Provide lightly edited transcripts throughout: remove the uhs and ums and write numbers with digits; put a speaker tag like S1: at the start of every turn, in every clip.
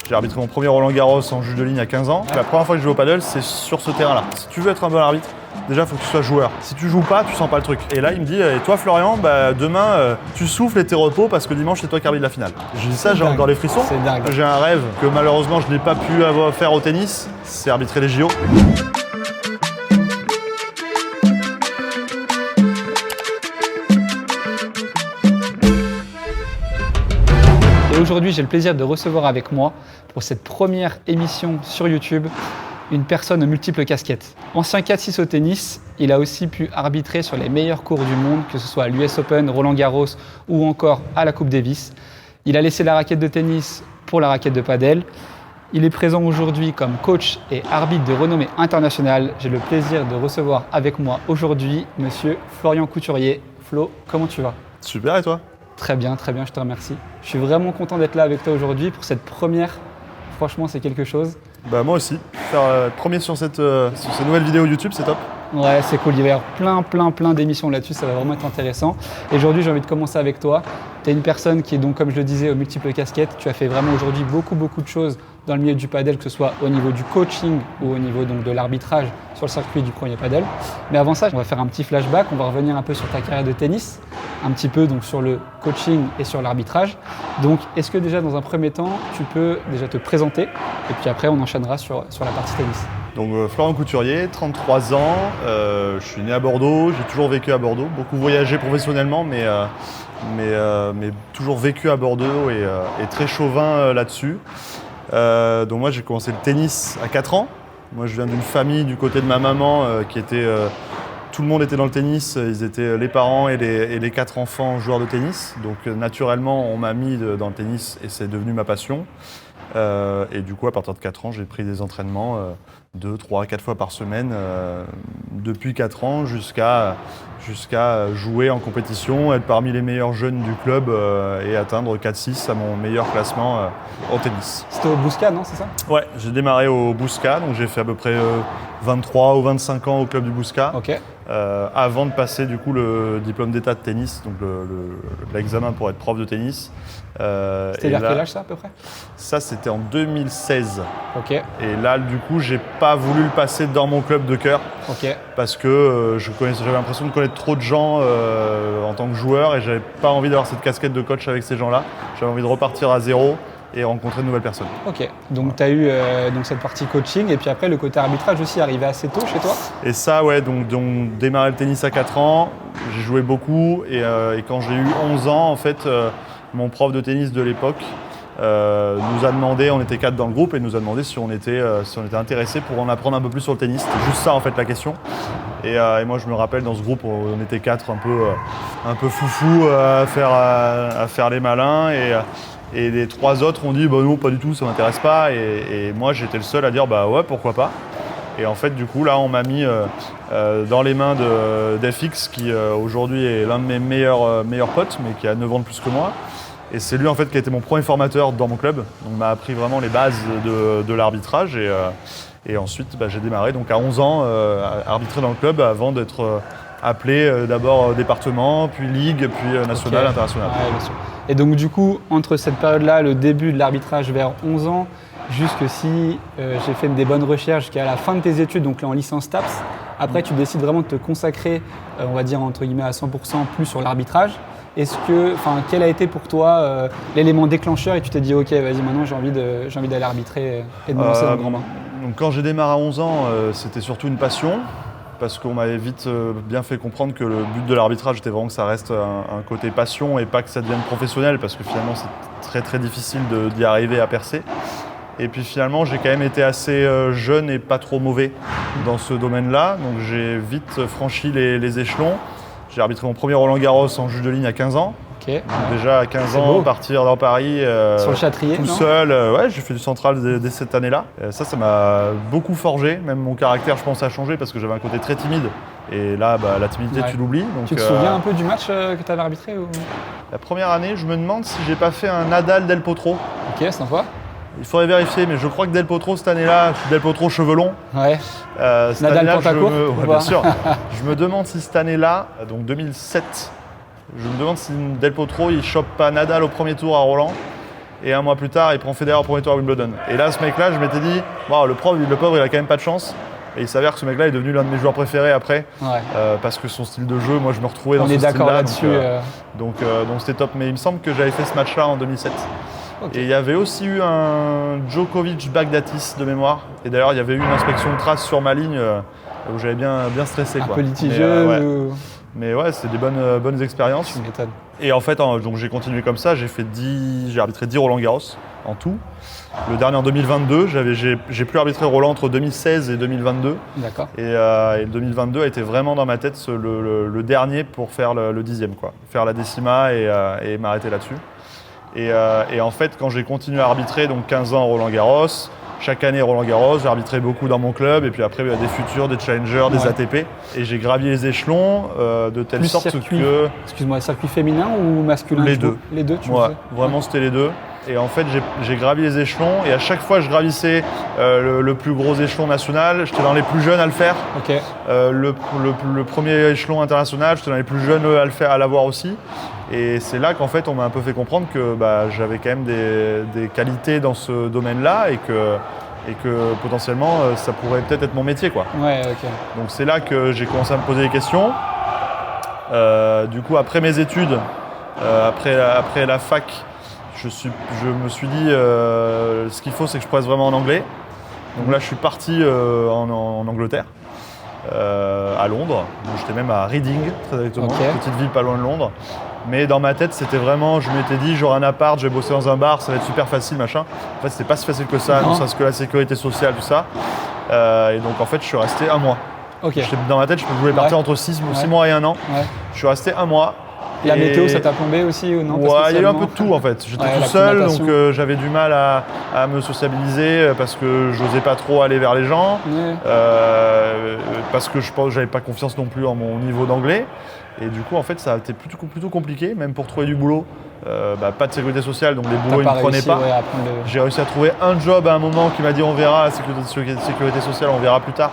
S1: J'ai arbitré mon premier Roland Garros en juge de ligne à 15 ans. La première fois que je joue au paddle, c'est sur ce terrain-là. Si tu veux être un bon arbitre, déjà, il faut que tu sois joueur. Si tu joues pas, tu sens pas le truc. Et là, il me dit, et toi Florian, demain, tu souffles et t'es repos parce que dimanche, c'est toi qui arbitre la finale. J'ai dit ça, j'ai encore les frissons.
S2: C'est dingue.
S1: J'ai un rêve que malheureusement, je n'ai pas pu faire au tennis, c'est arbitrer les JO.
S2: Et aujourd'hui, j'ai le plaisir de recevoir avec moi, pour cette première émission sur YouTube, une personne aux multiples casquettes. Ancien 4-6 au tennis, il a aussi pu arbitrer sur les meilleurs cours du monde, que ce soit à l'US Open, Roland Garros ou encore à la Coupe Davis. Il a laissé la raquette de tennis pour la raquette de padel. Il est présent aujourd'hui comme coach et arbitre de renommée internationale. J'ai le plaisir de recevoir avec moi aujourd'hui monsieur Florian Couturier. Flo, comment tu vas ?
S1: Super, et toi ?
S2: Très bien, je te remercie. Je suis vraiment content d'être là avec toi aujourd'hui pour cette première. Franchement, c'est quelque chose.
S1: Moi aussi. Faire premier sur cette nouvelle vidéo YouTube, c'est top.
S2: Ouais, c'est cool. Il va y avoir plein d'émissions là-dessus. Ça va vraiment être intéressant. Et aujourd'hui, j'ai envie de commencer avec toi. Tu es une personne qui est donc, comme je le disais, aux multiples casquettes. Tu as fait vraiment aujourd'hui beaucoup de choses dans le milieu du padel, que ce soit au niveau du coaching ou au niveau donc, de l'arbitrage sur le circuit du premier padel. Mais avant ça, on va faire un petit flashback. On va revenir un peu sur ta carrière de tennis, un petit peu donc, sur le coaching et sur l'arbitrage. Donc, est-ce que déjà, dans un premier temps, tu peux déjà te présenter et puis après, on enchaînera sur la partie tennis.
S1: Donc Florian Couturier, 33 ans, je suis né à Bordeaux, j'ai toujours vécu à Bordeaux, beaucoup voyagé professionnellement, mais toujours vécu à Bordeaux et très chauvin là-dessus. Donc moi j'ai commencé le tennis à 4 ans. Moi je viens d'une famille du côté de ma maman qui était... tout le monde était dans le tennis, ils étaient les parents et les 4 enfants joueurs de tennis. Donc naturellement on m'a mis dans le tennis et c'est devenu ma passion. Et du coup à partir de 4 ans j'ai pris des entraînements 2, 3, 4 fois par semaine depuis 4 ans jusqu'à jouer en compétition, être parmi les meilleurs jeunes du club et atteindre 4-6 à mon meilleur classement en tennis.
S2: C'était au Bousca, non, c'est ça ?
S1: Ouais, j'ai démarré au Bousca, donc j'ai fait à peu près 23 ou 25 ans au club du Bousca.
S2: Ok.
S1: Avant de passer du coup le diplôme d'état de tennis, donc l'examen pour être prof de tennis.
S2: C'était vers quel âge ça à peu près ?
S1: Ça c'était en 2016.
S2: Ok.
S1: Et là du coup j'ai pas voulu le passer dans mon club de cœur.
S2: Ok.
S1: Parce que j'avais l'impression de connaître trop de gens en tant que joueur et j'avais pas envie d'avoir cette casquette de coach avec ces gens-là. J'avais envie de repartir à zéro et rencontrer de nouvelles personnes. Ok.
S2: Donc tu as eu donc cette partie coaching et puis après le côté arbitrage aussi arrivé assez tôt chez toi ?
S1: Et ça ouais, donc démarré le tennis à 4 ans, j'ai joué beaucoup et quand j'ai eu 11 ans en fait, mon prof de tennis de l'époque nous a demandé, on était 4 dans le groupe et nous a demandé si on était intéressé pour en apprendre un peu plus sur le tennis. C'était juste ça en fait la question. Et moi je me rappelle dans ce groupe on était 4 un peu foufou à faire les malins et les 3 autres ont dit non pas du tout, ça m'intéresse pas et moi j'étais le seul à dire ouais pourquoi pas. Et en fait du coup là on m'a mis dans les mains d'FX qui aujourd'hui est l'un de mes meilleurs potes mais qui a 9 ans de plus que moi. Et c'est lui en fait qui a été mon premier formateur dans mon club, donc m'a appris vraiment les bases de l'arbitrage et ensuite j'ai démarré donc à 11 ans à arbitrer dans le club avant d'être appelé d'abord département, puis ligue, puis national, international.
S2: Ouais, bien sûr. Et donc du coup, entre cette période-là, le début de l'arbitrage vers 11 ans, jusque si j'ai fait des bonnes recherches jusqu'à la fin de tes études, donc là en licence TAPS, après tu décides vraiment de te consacrer, on va dire entre guillemets à 100% plus sur l'arbitrage. Quel a été pour toi l'élément déclencheur et tu t'es dit ok vas-y maintenant j'ai envie d'aller arbitrer et de me lancer dans le grand bain.
S1: Donc quand j'ai démarré à 11 ans, c'était surtout une passion parce qu'on m'avait vite bien fait comprendre que le but de l'arbitrage était vraiment que ça reste un côté passion et pas que ça devienne professionnel parce que finalement c'est très difficile d'y arriver à percer. Et puis finalement j'ai quand même été assez jeune et pas trop mauvais dans ce domaine-là, donc j'ai vite franchi les échelons. J'ai arbitré mon premier Roland Garros en juge de ligne à 15 ans.
S2: Okay.
S1: Donc déjà à 15 ans, partir dans Paris
S2: sur le Châtrier,
S1: tout seul. Ouais, j'ai fait du central dès cette année-là. Ça m'a beaucoup forgé. Même mon caractère, je pense, a changé parce que j'avais un côté très timide. Et là, la timidité, tu l'oublies. Donc,
S2: tu te souviens un peu du match que tu avais arbitré ou...
S1: La première année, je me demande si j'ai pas fait un Nadal Del Potro.
S2: Ok, sympa.
S1: Il faudrait vérifier, mais je crois que Del Potro cette année-là, Del Potro cheveux longs.
S2: Ouais. Nadal Pantacourt.
S1: Bien sûr. Je me demande si cette année-là, donc 2007, je me demande si Del Potro il chope pas Nadal au premier tour à Roland. et un mois plus tard, il prend Federer au premier tour à Wimbledon. Et là, ce mec-là, je m'étais dit, wow, le pauvre, il a quand même pas de chance. Et il s'avère que ce mec-là est devenu l'un de mes joueurs préférés après, parce que son style de jeu, moi je me retrouvais dans ce style-là. On est d'accord
S2: là-dessus.
S1: Donc c'était top. Mais il me semble que j'avais fait ce match-là en 2007. Okay. Et il y avait aussi eu un Djokovic-Baghdatis de mémoire. Et d'ailleurs, il y avait eu une inspection de traces sur ma ligne où j'avais bien stressé.
S2: Un peu litigieux.
S1: Mais ouais, c'est des bonnes expériences.
S2: Tu m'étonnes.
S1: Et en fait, donc j'ai continué comme ça. J'ai arbitré 10 Roland Garros en tout. Le dernier en 2022. J'ai pu arbitrer Roland entre 2016 et 2022.
S2: D'accord.
S1: Et le 2022 a été vraiment dans ma tête le dernier pour faire le 10e, quoi. Faire la décima et m'arrêter là-dessus. Et en fait, quand j'ai continué à arbitrer, donc 15 ans Roland Garros, chaque année Roland Garros, j'ai arbitré beaucoup dans mon club, et puis après des futurs, des challengers, des ATP. Et j'ai gravi les échelons de telle sorte que...
S2: Excuse-moi, circuit féminin ou masculin?
S1: Les deux.
S2: Les deux, tu
S1: vois. Vraiment, c'était les deux. Et en fait, j'ai gravi les échelons, et à chaque fois je gravissais le plus gros échelon national, j'étais dans les plus jeunes à le faire.
S2: Okay.
S1: Le premier échelon international, j'étais dans les plus jeunes à l'avoir aussi. Et c'est là qu'en fait, on m'a un peu fait comprendre que j'avais quand même des qualités dans ce domaine-là et que potentiellement, ça pourrait peut-être être mon métier, quoi.
S2: Ouais, ok.
S1: Donc c'est là que j'ai commencé à me poser des questions. Du coup, après mes études, après la fac, je me suis dit, ce qu'il faut, c'est que je progresse vraiment en anglais. Donc là, je suis parti en Angleterre, à Londres. Donc, j'étais même à Reading, très exactement, petite ville pas loin de Londres. Mais dans ma tête, c'était vraiment, je m'étais dit, j'aurai un appart, je vais bosser dans un bar, ça va être super facile, machin. En fait, c'était pas si facile que ça, ne serait-ce que la sécurité sociale, tout ça. Et donc, en fait, je suis resté un mois.
S2: Okay.
S1: Dans ma tête, je pouvais partir entre 6 mois et 1 an. Ouais. Je suis resté un mois.
S2: La météo, ça t'a plombé aussi ou non?
S1: Ouais, il y a eu un peu de tout en fait. J'étais tout seul, donc j'avais du mal à me sociabiliser parce que j'osais pas trop aller vers les gens, parce que je pense que j'avais pas confiance non plus en mon niveau d'anglais. Et du coup, en fait, ça a été plutôt compliqué, même pour trouver du boulot. Pas de sécurité sociale, donc les boulots ils ne prenaient pas. J'ai réussi à trouver un job à un moment qui m'a dit on verra, la sécurité sociale, on verra plus tard.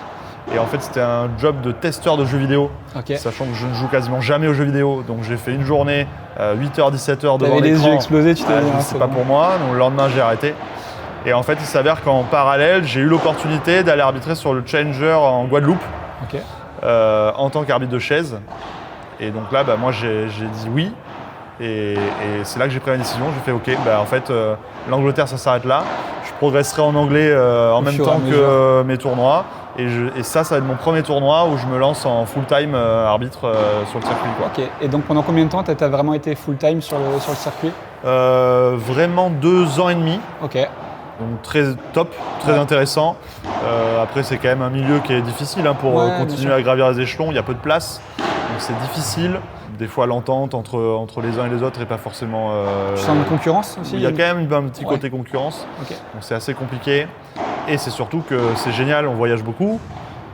S1: Et en fait, c'était un job de testeur de jeux vidéo, sachant que je ne joue quasiment jamais aux jeux vidéo. Donc j'ai fait une journée, 8h, 17h devant l'écran.
S2: T'avais les yeux explosés, tu t'es dit,
S1: c'est pas pour moi. Donc le lendemain, j'ai arrêté. Et en fait, il s'avère qu'en parallèle, j'ai eu l'opportunité d'aller arbitrer sur le Challenger en Guadeloupe, en tant qu'arbitre de chaise. Et donc là, moi, j'ai dit oui. Et c'est là que j'ai pris la décision. J'ai fait OK, en fait, l'Angleterre, ça s'arrête là. Je progresserai en anglais en même temps que mes tournois. Et ça va être mon premier tournoi où je me lance en full-time arbitre sur le circuit, quoi.
S2: Ok. Et donc pendant combien de temps tu as vraiment été full-time sur le circuit?
S1: Vraiment 2 ans et demi.
S2: Ok.
S1: Donc très top, très intéressant. Après, c'est quand même un milieu qui est difficile pour continuer à gravir les échelons. Il y a peu de place, donc c'est difficile. Des fois, l'entente entre les uns et les autres n'est pas forcément...
S2: Tu sens une concurrence aussi?
S1: Il y a quand même un petit côté concurrence. Okay. Donc c'est assez compliqué. Et c'est surtout que c'est génial, on voyage beaucoup.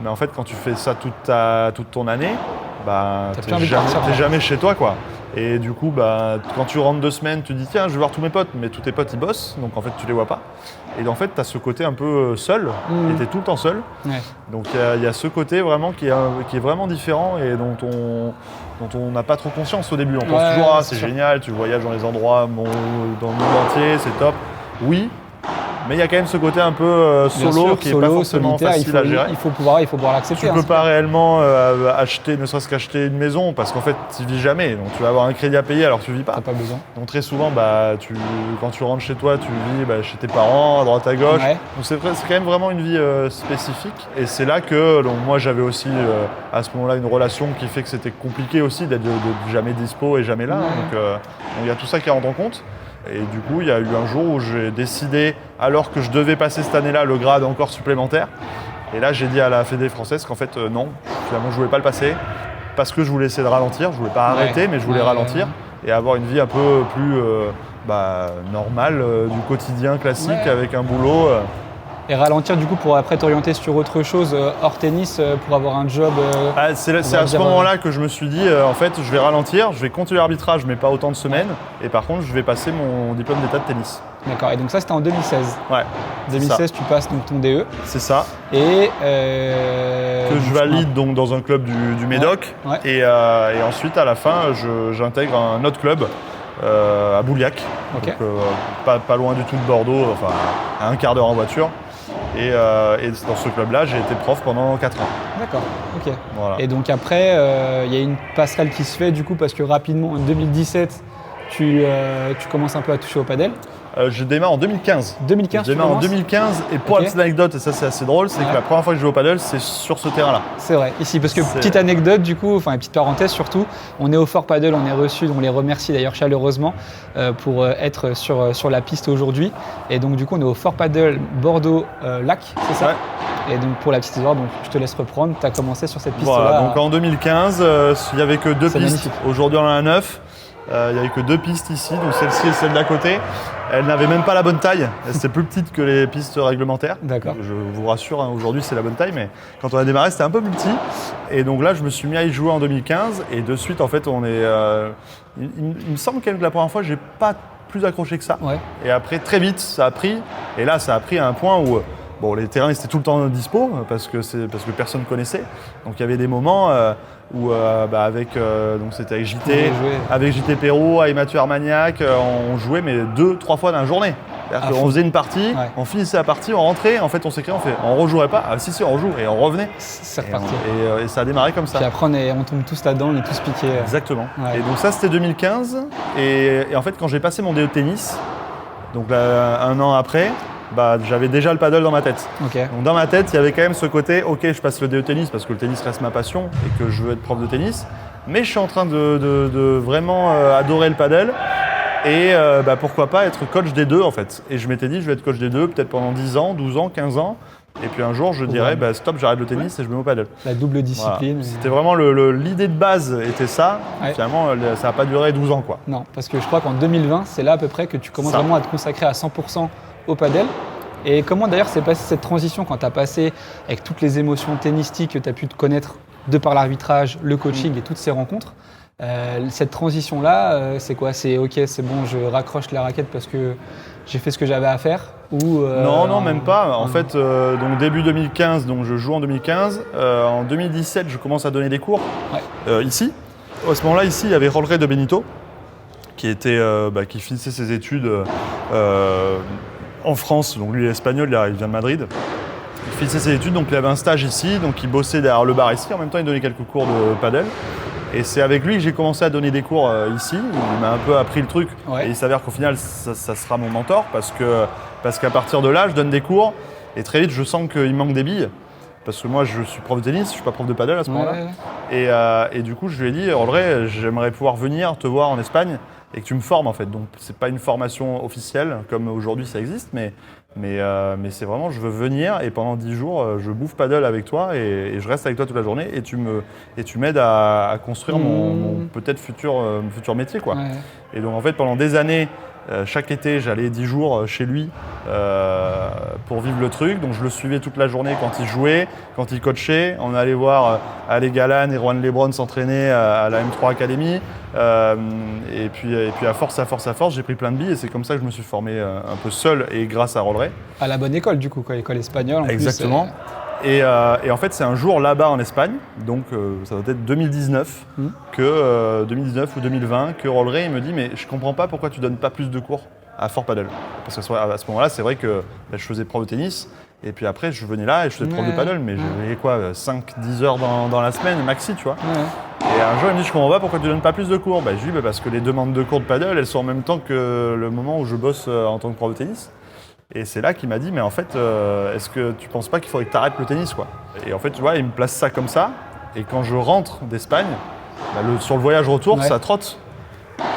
S1: Mais en fait, quand tu fais ça toute ton année, t'es jamais chez toi, quoi. Et du coup, quand tu rentres 2 semaines, tu te dis tiens, je vais voir tous mes potes, mais tous tes potes ils bossent, donc en fait tu les vois pas. Et en fait, tu as ce côté un peu seul, et tu es tout le temps seul. Ouais. Donc il y a ce côté vraiment qui est vraiment différent et dont on n'a pas trop conscience au début. On pense toujours c'est génial, tu voyages dans les endroits dans le monde entier, c'est top. Oui. Mais il y a quand même ce côté un peu solo qui n'est pas forcément facile à gérer.
S2: Il faut pouvoir l'accepter.
S1: Tu ne peux pas réellement acheter, ne serait-ce qu'acheter une maison parce qu'en fait, tu ne vis jamais. Donc tu vas avoir un crédit à payer alors que tu ne vis pas.
S2: Tu n'as pas besoin.
S1: Donc très souvent, quand tu rentres chez toi, tu vis chez tes parents, à droite à gauche. Ouais. Donc c'est quand même vraiment une vie spécifique. Et c'est là que moi, j'avais aussi à ce moment-là une relation qui fait que c'était compliqué aussi d'être jamais dispo et jamais là. Ouais. Donc il y a tout ça qui rentre en compte. Et du coup, il y a eu un jour où j'ai décidé, alors que je devais passer cette année-là le grade encore supplémentaire, et là j'ai dit à la Fédé française qu'en fait non, finalement je voulais pas le passer, parce que je voulais essayer de ralentir, je voulais pas arrêter, mais je voulais ralentir et avoir une vie un peu plus normale, du quotidien classique avec un boulot.
S2: Et ralentir du coup pour après t'orienter sur autre chose hors tennis pour avoir un job
S1: c'est à ce moment-là que je me suis dit en fait je vais ralentir, je vais continuer l'arbitrage mais pas autant de semaines et par contre je vais passer mon diplôme d'état de tennis.
S2: D'accord, et donc ça c'était en 2016.
S1: Ouais.
S2: 2016 tu passes donc ton DE.
S1: C'est ça.
S2: Et
S1: que je valide donc dans un club du Médoc et ensuite à la fin j'intègre un autre club à Bouliac,
S2: Ok.
S1: donc, pas loin du tout de Bordeaux, enfin à un quart d'heure en voiture. Et dans ce club-là, j'ai été prof pendant 4 ans.
S2: D'accord, ok.
S1: Voilà.
S2: Et donc après, il y a une passerelle qui se fait du coup parce que rapidement, en 2017, tu commences un peu à toucher au padel.
S1: Je démarre en 2015.
S2: 2015,
S1: Je démarre
S2: tu
S1: en
S2: commences
S1: 2015 et pour
S2: Ok.
S1: la petite anecdote, et ça c'est assez drôle, c'est
S2: Ouais.
S1: que la première fois que je joue au paddle, c'est sur ce terrain-là.
S2: C'est vrai, ici, parce que
S1: C'est-
S2: petite anecdote du coup, enfin une petite parenthèse surtout, on est au Fort Paddle, on est reçu, on les remercie d'ailleurs chaleureusement pour être sur la piste aujourd'hui. Et donc du coup on est au Fort Paddle Bordeaux Lac, c'est ça
S1: Ouais.
S2: Et donc pour la petite histoire, donc je te laisse reprendre, tu as commencé sur cette piste-là.
S1: Voilà, donc en 2015, il n'y avait que 2
S2: C'est
S1: pistes.
S2: magnifique.
S1: Aujourd'hui, on en a 9. Il n'y avait que 2 pistes ici, donc celle-ci et celle d'à côté. Elle n'avait même pas la bonne taille. C'était plus petite que les pistes réglementaires.
S2: D'accord.
S1: Je vous rassure, hein, aujourd'hui c'est la bonne taille, mais quand on a démarré, c'était un peu plus petit. Et donc là, je me suis mis à y jouer en 2015. Et de suite, en fait, il me semble quand même que la première fois, j'ai pas plus accroché que ça.
S2: Ouais.
S1: Et après, très vite, ça a pris. Et là, ça a pris à un point où bon, les terrains ils étaient tout le temps dispo parce que personne connaissait. Donc il y avait des moments où donc c'était avec
S2: Vous
S1: JT,
S2: avez joué.
S1: avec JT Perrault, avec Mathieu Armagnac, on jouait mais 2-3 fois dans la journée. C'est-à-dire
S2: À
S1: qu'on
S2: fond.
S1: faisait une partie,
S2: Ouais.
S1: on finissait la partie, on rentrait, en fait on s'écrivait, on rejouerait pas. Ah si on rejoue et on revenait.
S2: C'est
S1: Et,
S2: reparti.
S1: et ça a démarré comme ça.
S2: Puis après on tombe tous là-dedans, on est tous piqués.
S1: Exactement.
S2: Ouais.
S1: Et donc ça c'était 2015. Et en fait quand j'ai passé mon DE de tennis, donc là, un an après, j'avais déjà le paddle dans ma tête.
S2: Ok.
S1: Donc dans ma tête, il y avait quand même ce côté, ok, je passe le DE tennis parce que le tennis reste ma passion et que je veux être prof de tennis, mais je suis en train de vraiment adorer le paddle et pourquoi pas être coach des deux en fait. Et je m'étais dit, je vais être coach des deux peut-être pendant 10 ans, 12 ans, 15 ans, et puis un jour je dirais, stop, j'arrête le tennis et je me mets au paddle.
S2: La double
S1: Voilà.
S2: discipline.
S1: C'était vraiment l'idée de base était ça.
S2: Ouais.
S1: Finalement, ça n'a pas duré 12 ans quoi.
S2: Non, parce que je crois qu'en 2020, c'est là à peu près que tu commences
S1: Ça.
S2: vraiment à te consacrer à 100% au padel. Et comment d'ailleurs s'est passée cette transition quand tu as passé avec toutes les émotions tennistiques que tu as pu te connaître de par l'arbitrage, le coaching et toutes ces rencontres. Cette transition-là, c'est quoi? C'est ok, c'est bon, je raccroche la raquette parce que j'ai fait ce que j'avais à faire ou,
S1: Non, même pas. En fait, donc début 2015, donc je joue en 2015. En 2017, je commence à donner des cours ici. À ce moment-là, ici, il y avait Rolleray de Benito qui finissait ses études en France. Donc lui, il est espagnol, il vient de Madrid. Il finissait ses études, donc il avait un stage ici, donc il bossait derrière le bar ici. En même temps, il donnait quelques cours de paddle. Et c'est avec lui que j'ai commencé à donner des cours ici. Il m'a un peu appris le truc.
S2: Ouais.
S1: Et il s'avère qu'au final, ça sera mon mentor parce qu'à partir de là, je donne des cours et très vite, je sens qu'il me manque des billes. Parce que moi, je suis prof de tennis, je suis pas prof de paddle à ce moment-là. Et du coup, je lui ai dit, Audrey, j'aimerais pouvoir venir te voir en Espagne et que tu me formes en fait. Donc, c'est pas une formation officielle comme aujourd'hui ça existe, mais c'est vraiment, je veux venir et pendant 10 jours, je bouffe paddle avec toi et je reste avec toi toute la journée et tu m'aides à construire mon peut-être futur métier quoi.
S2: Ouais.
S1: Et donc en fait pendant des années, chaque été j'allais 10 jours chez lui pour vivre le truc. Donc je le suivais toute la journée quand il jouait, quand il coachait. On allait voir Ale Galan et Juan Lebron s'entraîner à la M3 Academy. Et puis à force, j'ai pris plein de billes et c'est comme ça que je me suis formé un peu seul et grâce à Rolleray.
S2: À la bonne école du coup, quoi, école espagnole. En
S1: Exactement.
S2: Plus,
S1: Et en fait, c'est un jour là-bas en Espagne, donc ça doit être 2019, 2019 ou 2020, que Rolleray me dit mais je comprends pas pourquoi tu donnes pas plus de cours à Fort Paddle. Parce qu'à ce moment-là, c'est vrai que je faisais prof de tennis. Et puis après, je venais là et je faisais prof de paddle, mais j'avais quoi, 5-10 heures dans la semaine, maxi, tu vois.
S2: Ouais.
S1: Et un jour, il me dit, je comprends pas pourquoi tu donnes pas plus de cours. Je lui dis, parce que les demandes de cours de paddle, elles sont en même temps que le moment où je bosse en tant que prof de tennis. Et c'est là qu'il m'a dit, mais en fait, est-ce que tu penses pas qu'il faudrait que tu arrêtes le tennis, quoi? Et en fait, tu vois, il me place ça comme ça. Et quand je rentre d'Espagne, sur le voyage retour, ça trotte.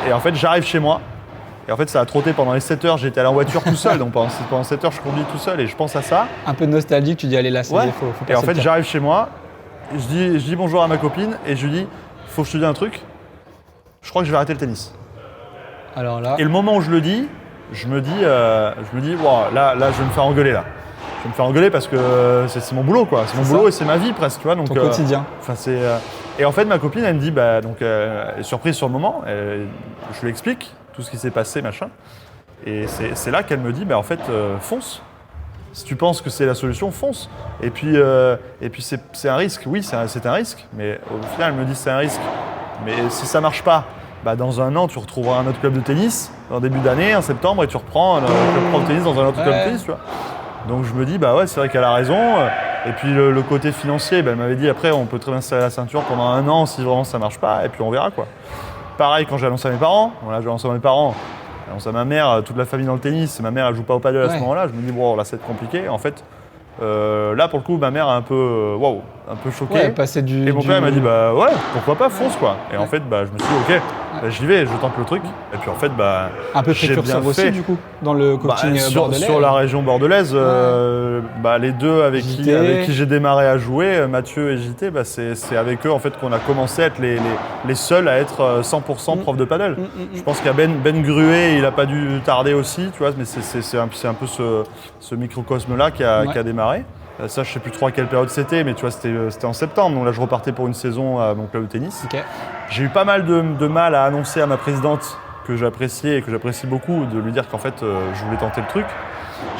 S1: Et en fait, j'arrive chez moi. Et en fait, ça a trotté pendant les 7 heures. J'étais allé en voiture tout seul. Donc pendant 7 heures, je conduis tout seul et je pense à ça.
S2: Un peu nostalgique, tu dis allez là, c'est
S1: Ouais.
S2: faut
S1: Et en
S2: passer
S1: fait,
S2: le cap.
S1: j'arrive chez moi. Je dis bonjour à ma copine et je lui dis, faut que je te dise un truc. Je crois que je vais arrêter le tennis.
S2: Alors là,
S1: Et le moment où je le dis, je me dis, wow, là, je vais me faire engueuler là. Je vais me faire engueuler parce que c'est mon boulot quoi. C'est mon
S2: C'est
S1: boulot
S2: ça.
S1: et c'est ma vie presque, tu vois. Donc,
S2: ton quotidien.
S1: Et en fait, ma copine, elle me dit, elle est surprise sur le moment. Je lui explique tout ce qui s'est passé, machin. Et c'est là qu'elle me dit, en fait, fonce. Si tu penses que c'est la solution, fonce. Et puis c'est un risque. Oui, c'est un risque. Mais au final, elle me dit c'est un risque. Mais si ça marche pas bah, dans un an, tu retrouveras un autre club de tennis en début d'année, en septembre, et tu reprends un club pro de tennis dans un autre club de tennis, tu vois. Donc je me dis, bah ouais, c'est vrai qu'elle a raison. Et puis le côté financier, bah, elle m'avait dit après, on peut très bien se serrer la ceinture pendant un an si vraiment ça marche pas, et puis on verra quoi. Pareil quand j'ai annoncé à mes parents, voilà, j'ai annoncé à mes parents, j'ai annoncé à ma mère, toute la famille dans le tennis, ma mère elle joue pas au paddle à ce moment-là, je me dis, bon là ça va être compliqué. En fait, là pour le coup, ma mère est un peu, un peu choquée.
S2: Ouais, passer
S1: Et mon père m'a dit, bah ouais, pourquoi pas, fonce quoi. Et en fait, bah, je me suis dit, ok, bah, j'y vais, je tente le truc. Et puis en fait, bah,
S2: un peu
S1: j'ai bien
S2: précurseur aussi
S1: fait.
S2: du coup, dans le coaching bordelais.
S1: Sur la région bordelaise, bah, les deux avec qui j'ai démarré à jouer, Mathieu et JT, bah, c'est avec eux en fait qu'on a commencé à être les seuls à être 100% prof de paddle. Je pense qu'il y a Ben Gruet, il n'a pas dû tarder aussi, tu vois, mais c'est un peu ce microcosme-là qui a démarré. Ça, je sais plus trop à quelle période c'était, mais tu vois, c'était en septembre. Donc là, je repartais pour une saison à mon club de tennis.
S2: Okay.
S1: J'ai eu pas mal de mal à annoncer à ma présidente que j'appréciais et que j'apprécie beaucoup, de lui dire qu'en fait, je voulais tenter le truc.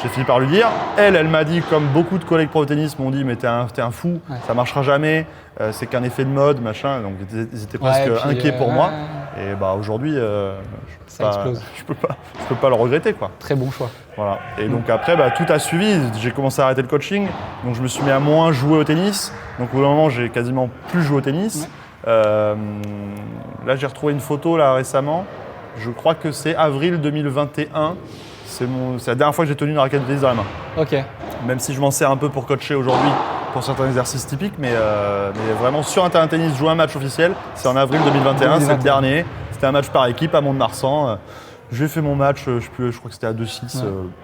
S1: J'ai fini par lui dire. Elle m'a dit, comme beaucoup de collègues pro de tennis m'ont dit, mais t'es un fou, ça marchera jamais, c'est qu'un effet de mode, machin. Donc ils étaient presque inquiets pour moi. Et bah aujourd'hui, je peux pas le regretter quoi.
S2: Très bon choix.
S1: Voilà. Et donc après, bah, tout a suivi. J'ai commencé à arrêter le coaching, donc je me suis mis à moins jouer au tennis. Donc au bout d'un moment, j'ai quasiment plus joué au tennis. Là, j'ai retrouvé une photo là récemment. Je crois que c'est avril 2021. C'est la dernière fois que j'ai tenu une raquette de tennis dans la main.
S2: Ok.
S1: Même si je m'en sers un peu pour coacher aujourd'hui, pour certains exercices typiques, mais vraiment sur un terrain de tennis, jouer un match officiel, c'est en avril 2021, c'est le dernier. C'était un match par équipe à Mont-de-Marsan. J'ai fait mon match, je crois que c'était à 2-6.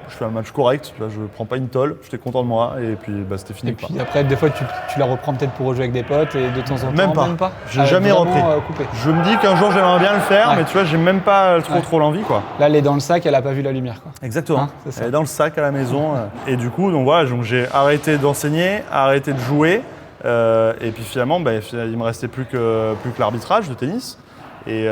S1: Je fais un match correct, là, je prends pas une tôle, j'étais content de moi et puis bah, c'était fini.
S2: Et puis après, des fois, tu la reprends peut-être pour rejouer avec des potes et de temps en temps,
S1: même pas. J'ai jamais repris. Je me dis qu'un jour j'aimerais bien le faire, mais tu vois, j'ai même pas trop l'envie quoi.
S2: Là, elle est dans le sac, elle a pas vu la lumière quoi.
S1: Exactement. Hein, elle est dans le sac à la maison. Et du coup, donc voilà, donc j'ai arrêté d'enseigner, arrêté de jouer. Et puis finalement, bah, il me restait plus que l'arbitrage de tennis. Et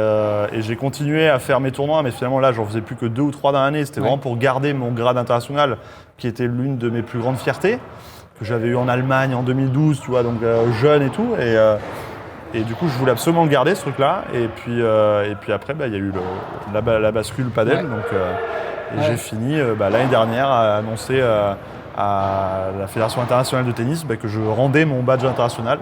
S1: j'ai continué à faire mes tournois, mais finalement là, j'en faisais plus que 2 ou 3 dans l'année. C'était vraiment pour garder mon grade international, qui était l'une de mes plus grandes fiertés, que j'avais eu en Allemagne en 2012, tu vois, donc jeune et tout. Et du coup, je voulais absolument le garder, ce truc-là. Et puis après, bah, il y a eu la bascule padel. Donc, j'ai fini l'année dernière à annoncer à la Fédération internationale de tennis que je rendais mon badge international.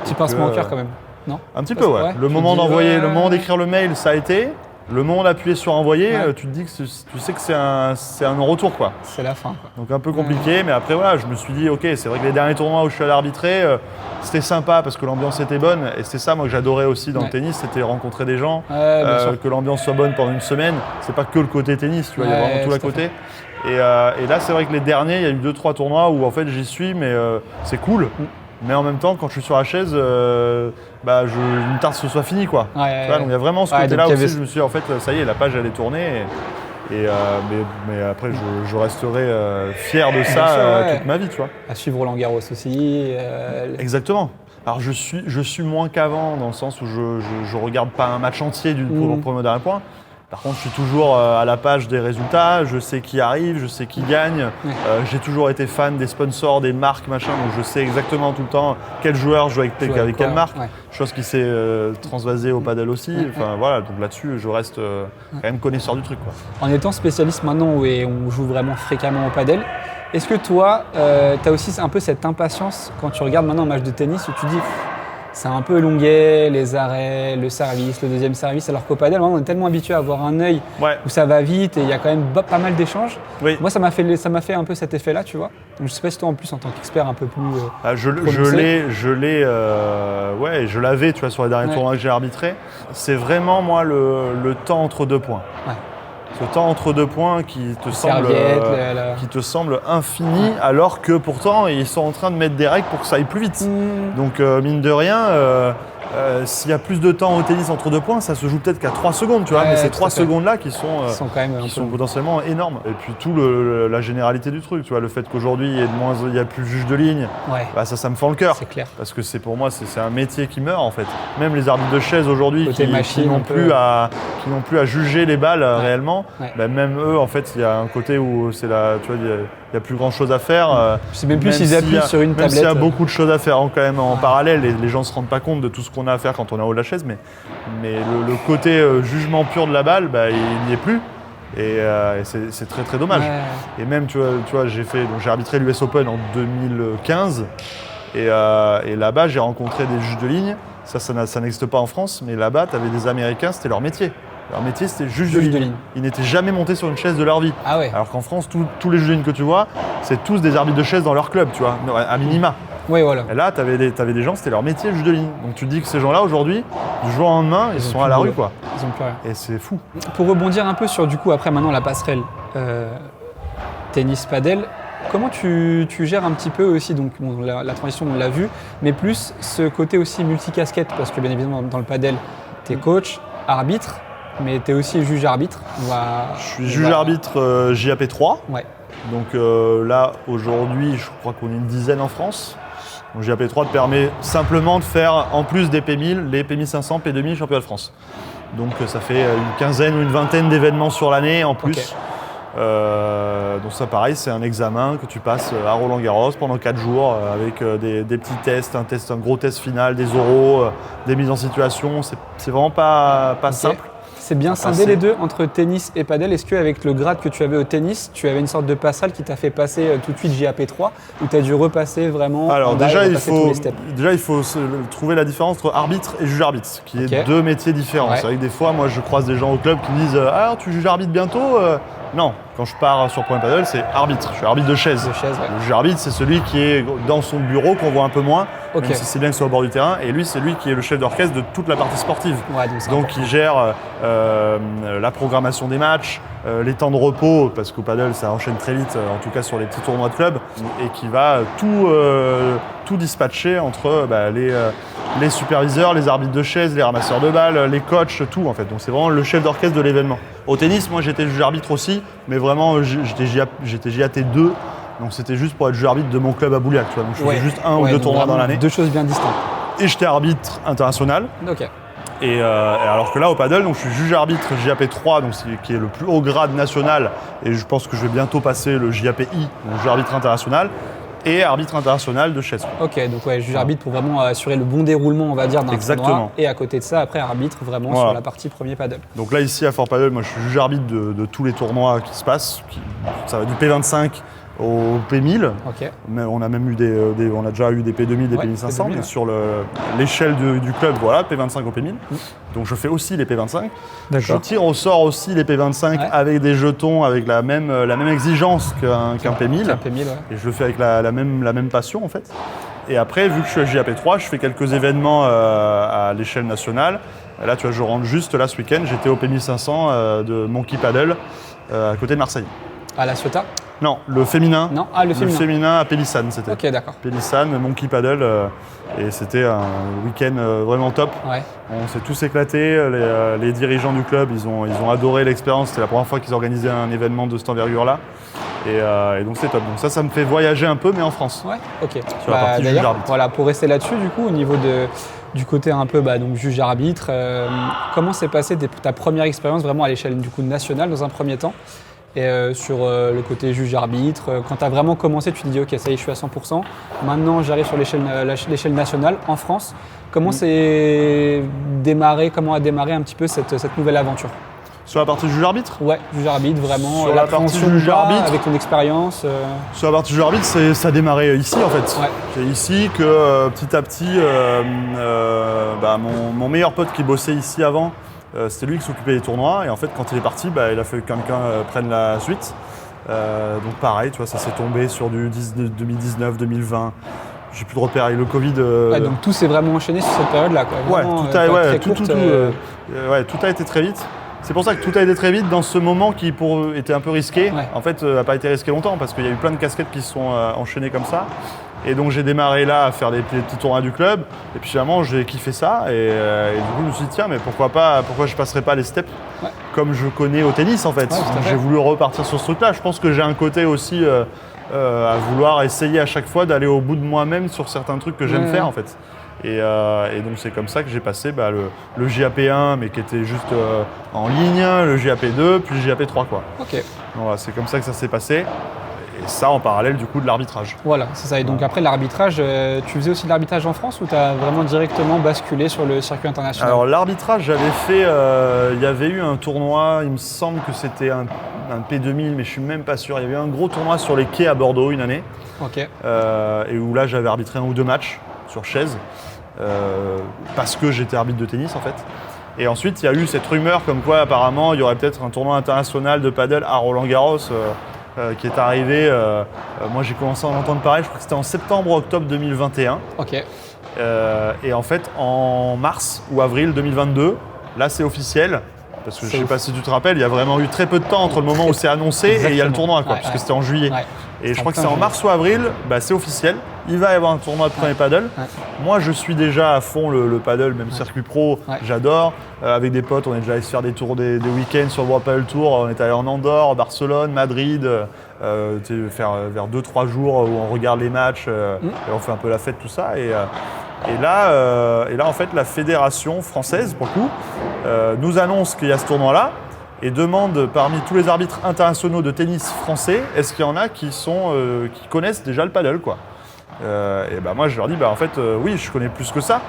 S2: Petit pincement au cœur quand même. Non,
S1: un petit peu, ouais. Le moment d'envoyer, le moment d'écrire le mail, ça a été. Le moment d'appuyer sur envoyer, tu te dis que tu sais que c'est un non-retour, quoi.
S2: C'est la fin, quoi.
S1: Donc un peu compliqué, mais après voilà, je me suis dit, ok, c'est vrai que les derniers tournois où je suis allé arbitrer, c'était sympa parce que l'ambiance était bonne, et c'est ça moi que j'adorais aussi dans le tennis, c'était rencontrer des gens, que l'ambiance soit bonne pendant une semaine. C'est pas que le côté tennis, tu vois, il y a vraiment tout à côté. Et là, c'est vrai que les derniers, il y a eu 2-3 tournois où en fait j'y suis, mais c'est cool. Mais en même temps, quand je suis sur la chaise, une tarte ce soit fini quoi. Donc il y a vraiment ce côté-là aussi. Je me suis dit, en fait, ça y est, la page elle est tournée. Mais après, je resterai fier de ça toute ma vie, tu vois.
S2: À suivre Roland Garros aussi.
S1: Exactement. Alors je suis moins qu'avant dans le sens où je regarde pas un match entier pour le dernier point. Par contre, je suis toujours à la page des résultats, je sais qui arrive, je sais qui gagne. J'ai toujours été fan des sponsors, des marques, machin, donc je sais exactement tout le temps quel joueur joue avec quelle marque. Chose qui s'est transvasée au paddle aussi. Enfin voilà, donc là-dessus, je reste quand même connaisseur du truc, quoi.
S2: En étant spécialiste maintenant où on joue vraiment fréquemment au paddle, est-ce que toi, tu as aussi un peu cette impatience quand tu regardes maintenant un match de tennis où tu dis c'est un peu longuet, les arrêts, le service, le deuxième service, alors qu'au padel, on est tellement habitué à avoir un œil où ça va vite et il y a quand même pas mal d'échanges. Oui. Moi, ça m'a fait un peu cet effet-là, tu vois. Donc, je sais pas si toi, en plus, en tant qu'expert un peu plus
S1: je l'avais, tu vois, sur les derniers tournois que j'ai arbitrés. C'est vraiment, moi, le temps entre 2 points. Ouais. Ce temps entre 2 points qui te semble infini, alors que pourtant ils sont en train de mettre des règles pour que ça aille plus vite. Donc mine de rien, s'il y a plus de temps au tennis entre 2 points, ça se joue peut-être qu'à 3 secondes, tu vois, mais ces 3 secondes-là qui sont potentiellement énormes. Et puis la généralité du truc, tu vois, le fait qu'aujourd'hui il y a plus de juges de ligne, ça me fend le cœur.
S2: C'est clair.
S1: Parce que pour moi c'est un métier qui meurt en fait. Même les arbitres de chaise aujourd'hui qui n'ont plus à juger les balles réellement, même eux en fait il y a un côté où c'est il y a plus grand chose à faire.
S2: Je sais même plus s'ils appuient sur une
S1: même
S2: tablette.
S1: s'il y a beaucoup de choses à faire quand même en parallèle, et les gens ne se rendent pas compte de tout ce qu'on a à faire quand on est en haut de la chaise, mais le côté jugement pur de la balle, bah, il n'y est plus. Et c'est très très dommage.
S2: Ouais.
S1: Et même, tu vois j'ai arbitré l'US Open en 2015, et là-bas j'ai rencontré des juges de ligne. Ça n'existe pas en France, mais là-bas, tu avais des Américains, c'était leur métier. Leur métier, c'était juge de ligne. Ils n'étaient jamais montés sur une chaise de leur vie.
S2: Ah ouais.
S1: Alors qu'en France, tous les juges de ligne que tu vois, c'est tous des arbitres de chaise dans leur club, tu vois, à minima.
S2: Oui, voilà.
S1: Et là, tu avais des gens, c'était leur métier, juge de ligne. Donc tu te dis que ces gens-là, aujourd'hui, du jour au lendemain, ils sont à la rue, quoi.
S2: Ils ont plus rien.
S1: Et c'est fou.
S2: Pour rebondir un peu sur, du coup, après maintenant la passerelle tennis padel, comment tu gères un petit peu aussi, donc bon, la transition on l'a vu, mais plus ce côté aussi multicasquette, parce que bien évidemment dans le padel, tu es coach, arbitre, mais tu es aussi juge arbitre.
S1: Je suis juge arbitre JAP3.
S2: Ouais.
S1: Donc là, aujourd'hui, je crois qu'on est une dizaine en France. Donc JAP3 te permet simplement de faire, en plus des P1000, les P1500, P2000, championnat de France. Donc ça fait une quinzaine ou une vingtaine d'événements sur l'année en plus.
S2: Okay.
S1: Donc ça pareil, c'est un examen que tu passes à Roland-Garros pendant 4 jours avec des petits tests, un gros test final, des oraux, des mises en situation. C'est vraiment pas simple.
S2: C'est bien scindé les deux entre tennis et padel. Est-ce qu'avec le grade que tu avais au tennis, tu avais une sorte de passal qui t'a fait passer tout de suite JAP3 ou tu as dû repasser vraiment
S1: Alors déjà, il faut
S2: tous les
S1: trouver la différence entre arbitre et juge arbitre, qui est deux métiers différents.
S2: Ouais.
S1: C'est vrai que des fois, moi je croise des gens au club qui me disent « Ah, tu juges arbitre bientôt ?» Non, quand je pars sur Point Padel, c'est arbitre. Je suis arbitre de chaise.
S2: Ouais.
S1: Le juge arbitre, c'est celui qui est dans son bureau, qu'on voit un peu moins,
S2: Okay.
S1: même si c'est bien que ce soit au bord du terrain. Et lui, c'est lui qui est le chef d'orchestre de toute la partie sportive.
S2: Ouais,
S1: donc il gère la programmation des matchs, les temps de repos, parce qu'au padel, ça enchaîne très vite, en tout cas sur les petits tournois de club, et qui va tout dispatcher entre les superviseurs, les arbitres de chaise, les ramasseurs de balles, les coachs, tout en fait. Donc c'est vraiment le chef d'orchestre de l'événement. Au tennis, moi j'étais juge arbitre aussi, mais vraiment j'étais JAT2, donc c'était juste pour être juge arbitre de mon club à Bouliac, tu vois. Donc je faisais juste un ou deux tournois dans l'année.
S2: Deux choses bien distinctes.
S1: Et j'étais arbitre international.
S2: Ok.
S1: Et alors que là au paddle, donc je suis juge arbitre JAP3, donc qui est le plus haut grade national, et je pense que je vais bientôt passer le JAPI, donc juge arbitre international, et arbitre international de chaise.
S2: Ok, donc ouais, juge arbitre pour vraiment assurer le bon déroulement, on va dire, d'un tournoi. Et à côté de ça, après arbitre vraiment sur la partie premier paddle.
S1: Donc là ici à Fort Paddle, moi je suis juge arbitre de tous les tournois qui se passent. Ça va du P25 au P1000.
S2: Okay.
S1: Mais on a même eu on a déjà eu des P2000, des P1500, mais sur l'échelle du club, voilà, P25 au P1000. Donc je fais aussi les P25. Je tire au sort aussi les P25 avec des jetons avec la même exigence qu'un P1000. Et je le fais avec la même passion en fait. Et après, vu que je suis à JAP3, je fais quelques événements à l'échelle nationale. Et là, tu vois, je rentre juste là ce week-end. J'étais au P1500 de Monkey Paddle à côté de Marseille.
S2: À La Ciotat ?
S1: Non, le féminin.
S2: Non, le
S1: féminin à Pélissane, c'était.
S2: Ok, d'accord.
S1: Pélissane, Monkey Paddle, et c'était un week-end vraiment top.
S2: Ouais.
S1: On s'est tous éclatés. Les dirigeants du club, ils ont adoré l'expérience. C'était la première fois qu'ils organisaient un événement de cette envergure-là. Et donc c'est top. Donc ça me fait voyager un peu, mais en France.
S2: Ouais. Ok.
S1: Sur la partie juge arbitre.
S2: Voilà, pour rester là-dessus, du coup, au niveau du côté un peu donc juge arbitre, comment s'est passée ta première expérience vraiment à l'échelle du coup nationale dans un premier temps? Et sur le côté juge-arbitre, quand tu as vraiment commencé, tu te dis ok, ça y est, je suis à 100%. Maintenant, j'arrive sur l'échelle nationale en France. Comment comment a démarré un petit peu cette nouvelle aventure?
S1: Sur la partie juge-arbitre?
S2: Ouais, juge-arbitre, vraiment.
S1: Sur la partie juge-arbitre,
S2: avec ton expérience.
S1: Sur la partie juge-arbitre, ça a démarré ici en fait.
S2: Ouais.
S1: C'est ici que petit à petit, mon meilleur pote qui bossait ici avant, c'était lui qui s'occupait des tournois, et en fait quand il est parti, il a fallu que quelqu'un prenne la suite. Donc pareil, tu vois, ça s'est tombé sur du 2019, 2020. J'ai plus de repères avec le Covid.
S2: Donc tout s'est vraiment enchaîné sur cette période-là, quoi. Vraiment,
S1: tout a été très vite. C'est pour ça que tout a été très vite dans ce moment qui était un peu risqué.
S2: Ouais.
S1: En fait, n'a pas été risqué longtemps parce qu'il y a eu plein de casquettes qui se sont enchaînées comme ça. Et donc j'ai démarré là à faire des petits tournois du club. Et puis finalement j'ai kiffé ça. Et du coup je me suis dit tiens, mais pourquoi je passerais pas les steps comme je connais au tennis en fait.
S2: Ouais,
S1: j'ai voulu repartir sur ce truc-là. Je pense que j'ai un côté aussi à vouloir essayer à chaque fois d'aller au bout de moi-même sur certains trucs que j'aime faire en fait. Et donc c'est comme ça que j'ai passé le JAP1 mais qui était juste en ligne, le JAP2 puis le JAP3 quoi.
S2: Ok.
S1: Voilà, c'est comme ça que ça s'est passé. Et ça en parallèle du coup de l'arbitrage.
S2: Voilà, c'est ça. Et donc après l'arbitrage, tu faisais aussi de l'arbitrage en France ou tu as vraiment directement basculé sur le circuit international?
S1: Alors l'arbitrage, j'avais fait, il y avait eu un tournoi, il me semble que c'était un P2000, mais je suis même pas sûr. Il y avait eu un gros tournoi sur les quais à Bordeaux une année,
S2: Ok.
S1: et où là j'avais arbitré 1 ou 2 matchs sur chaise, parce que j'étais arbitre de tennis en fait. Et ensuite il y a eu cette rumeur comme quoi apparemment il y aurait peut-être un tournoi international de paddle à Roland-Garros qui est arrivé. Moi j'ai commencé à en entendre parler, je crois que c'était en septembre-octobre 2021.
S2: Ok.
S1: Et en fait, en mars ou avril 2022, là c'est officiel, parce que je ne sais pas si tu te rappelles, il y a vraiment eu très peu de temps entre le moment où c'est annoncé et il y a le tournoi, quoi, parce que c'était en juillet.
S2: Ouais.
S1: Et je crois que c'est en mars ou avril, c'est officiel, il va y avoir un tournoi de premier paddle.
S2: Ouais.
S1: Moi je suis déjà à fond le paddle, même circuit pro, j'adore. Avec des potes, on est déjà allé se faire des tours des week-ends sur le World Paddle Tour, on est allé en Andorre, Barcelone, Madrid, faire vers 2-3 jours où on regarde les matchs et on fait un peu la fête, tout ça. Et là, en fait, la fédération française, pour le coup, nous annonce qu'il y a ce tournoi-là et demande parmi tous les arbitres internationaux de tennis français, est-ce qu'il y en a qui connaissent déjà le paddle, quoi. Et moi, je leur dis, en fait, oui, je connais plus que ça,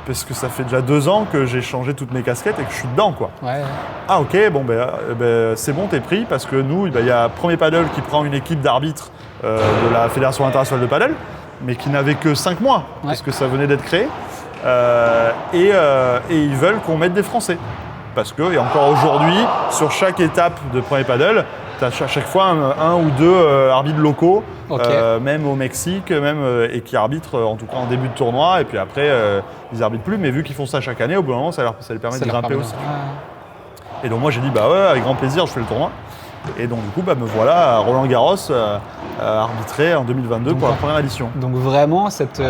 S1: parce que ça fait déjà 2 ans que j'ai changé toutes mes casquettes et que je suis dedans, quoi.
S2: Ouais.
S1: Ah ok, bon c'est bon, t'es pris, parce que nous, il y a Premier Paddle qui prend une équipe d'arbitres de la Fédération internationale de paddle, mais qui n'avait que 5 mois, parce que ça venait d'être créé, et ils veulent qu'on mette des Français. Parce que, et encore aujourd'hui, sur chaque étape de Premier Paddle, tu as à chaque fois un ou 2 arbitres locaux, même au Mexique, et qui arbitrent en tout cas en début de tournoi, et puis après, ils arbitrent plus, mais vu qu'ils font ça chaque année, au bout d'un moment, ça les permet de grimper aussi. Et donc moi j'ai dit, ouais, avec grand plaisir, je fais le tournoi. Et donc du coup, me voilà à Roland-Garros arbitré en 2022 pour la première édition.
S2: Donc vraiment, cette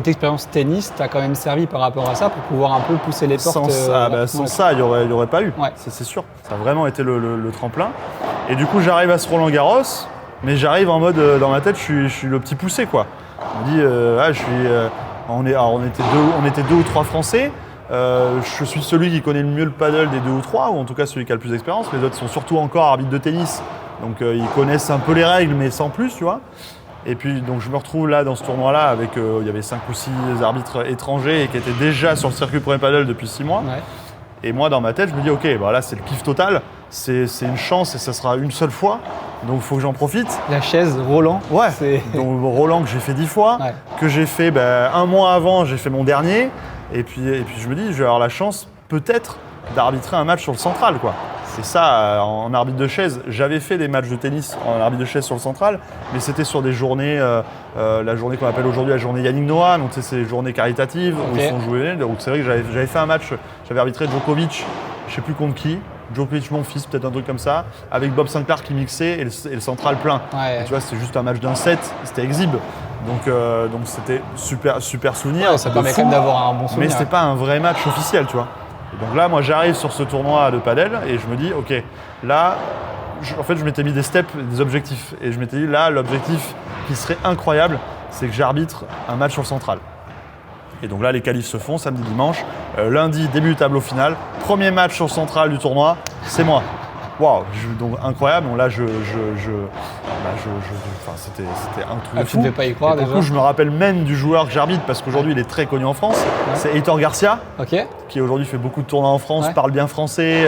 S2: expérience tennis t'a quand même servi par rapport à ça pour pouvoir un peu pousser les portes.
S1: Sans ça, il n'y aurait pas eu, c'est sûr. Ça a vraiment été le tremplin. Et du coup, j'arrive à ce Roland-Garros, mais j'arrive en mode, dans ma tête, je suis le petit poussé, quoi. On me dit, on était 2 ou 3 Français. Je suis celui qui connaît le mieux le paddle des 2 ou 3, ou en tout cas celui qui a le plus d'expérience. Les autres sont surtout encore arbitres de tennis, donc ils connaissent un peu les règles, mais sans plus, tu vois. Et puis donc je me retrouve là dans ce tournoi-là avec, il y avait 5 ou 6 arbitres étrangers et qui étaient déjà sur le circuit premier paddle depuis 6 mois. Ouais. Et moi dans ma tête, je me dis ok, là c'est le kiff total, c'est une chance et ça sera une seule fois, donc il faut que j'en profite.
S2: La chaise, Roland.
S1: Ouais, donc Roland que j'ai fait 10 fois, que j'ai fait 1 mois avant, j'ai fait mon dernier. Et puis je me dis, je vais avoir la chance peut-être d'arbitrer un match sur le central, quoi. C'est ça, en arbitre de chaise. J'avais fait des matchs de tennis en arbitre de chaise sur le central, mais c'était sur des journées, la journée qu'on appelle aujourd'hui la journée Yannick Noah, donc c'est ces journées caritatives où ils sont joués. Donc c'est vrai que j'avais fait un match, j'avais arbitré Djokovic, je sais plus contre qui, Djokovic mon fils, peut-être un truc comme ça, avec Bob Sinclair qui mixait et le central plein. Ouais. Tu vois, c'était juste un match d'un set, c'était exhibe. Donc c'était super souvenir.
S2: Ouais, ça permet quand même d'avoir un bon souvenir.
S1: Mais c'était pas un vrai match officiel, tu vois. Et donc là, moi, j'arrive sur ce tournoi de padel et je me dis, ok, là, je m'étais mis des steps, des objectifs. Et je m'étais dit, là, l'objectif qui serait incroyable, c'est que j'arbitre un match sur le central. Et donc là, les qualifs se font samedi, dimanche. Lundi, début du tableau final. Premier match sur le central du tournoi, c'est moi. Waouh, donc incroyable. Donc là, c'était un truc de fou.
S2: Tu ne devais pas y croire déjà.
S1: Du coup, je me rappelle même du joueur que j'arbitre parce qu'aujourd'hui, il est très connu en France. Ouais. C'est Heitor Garcia, qui aujourd'hui fait beaucoup de tournois en France, parle bien français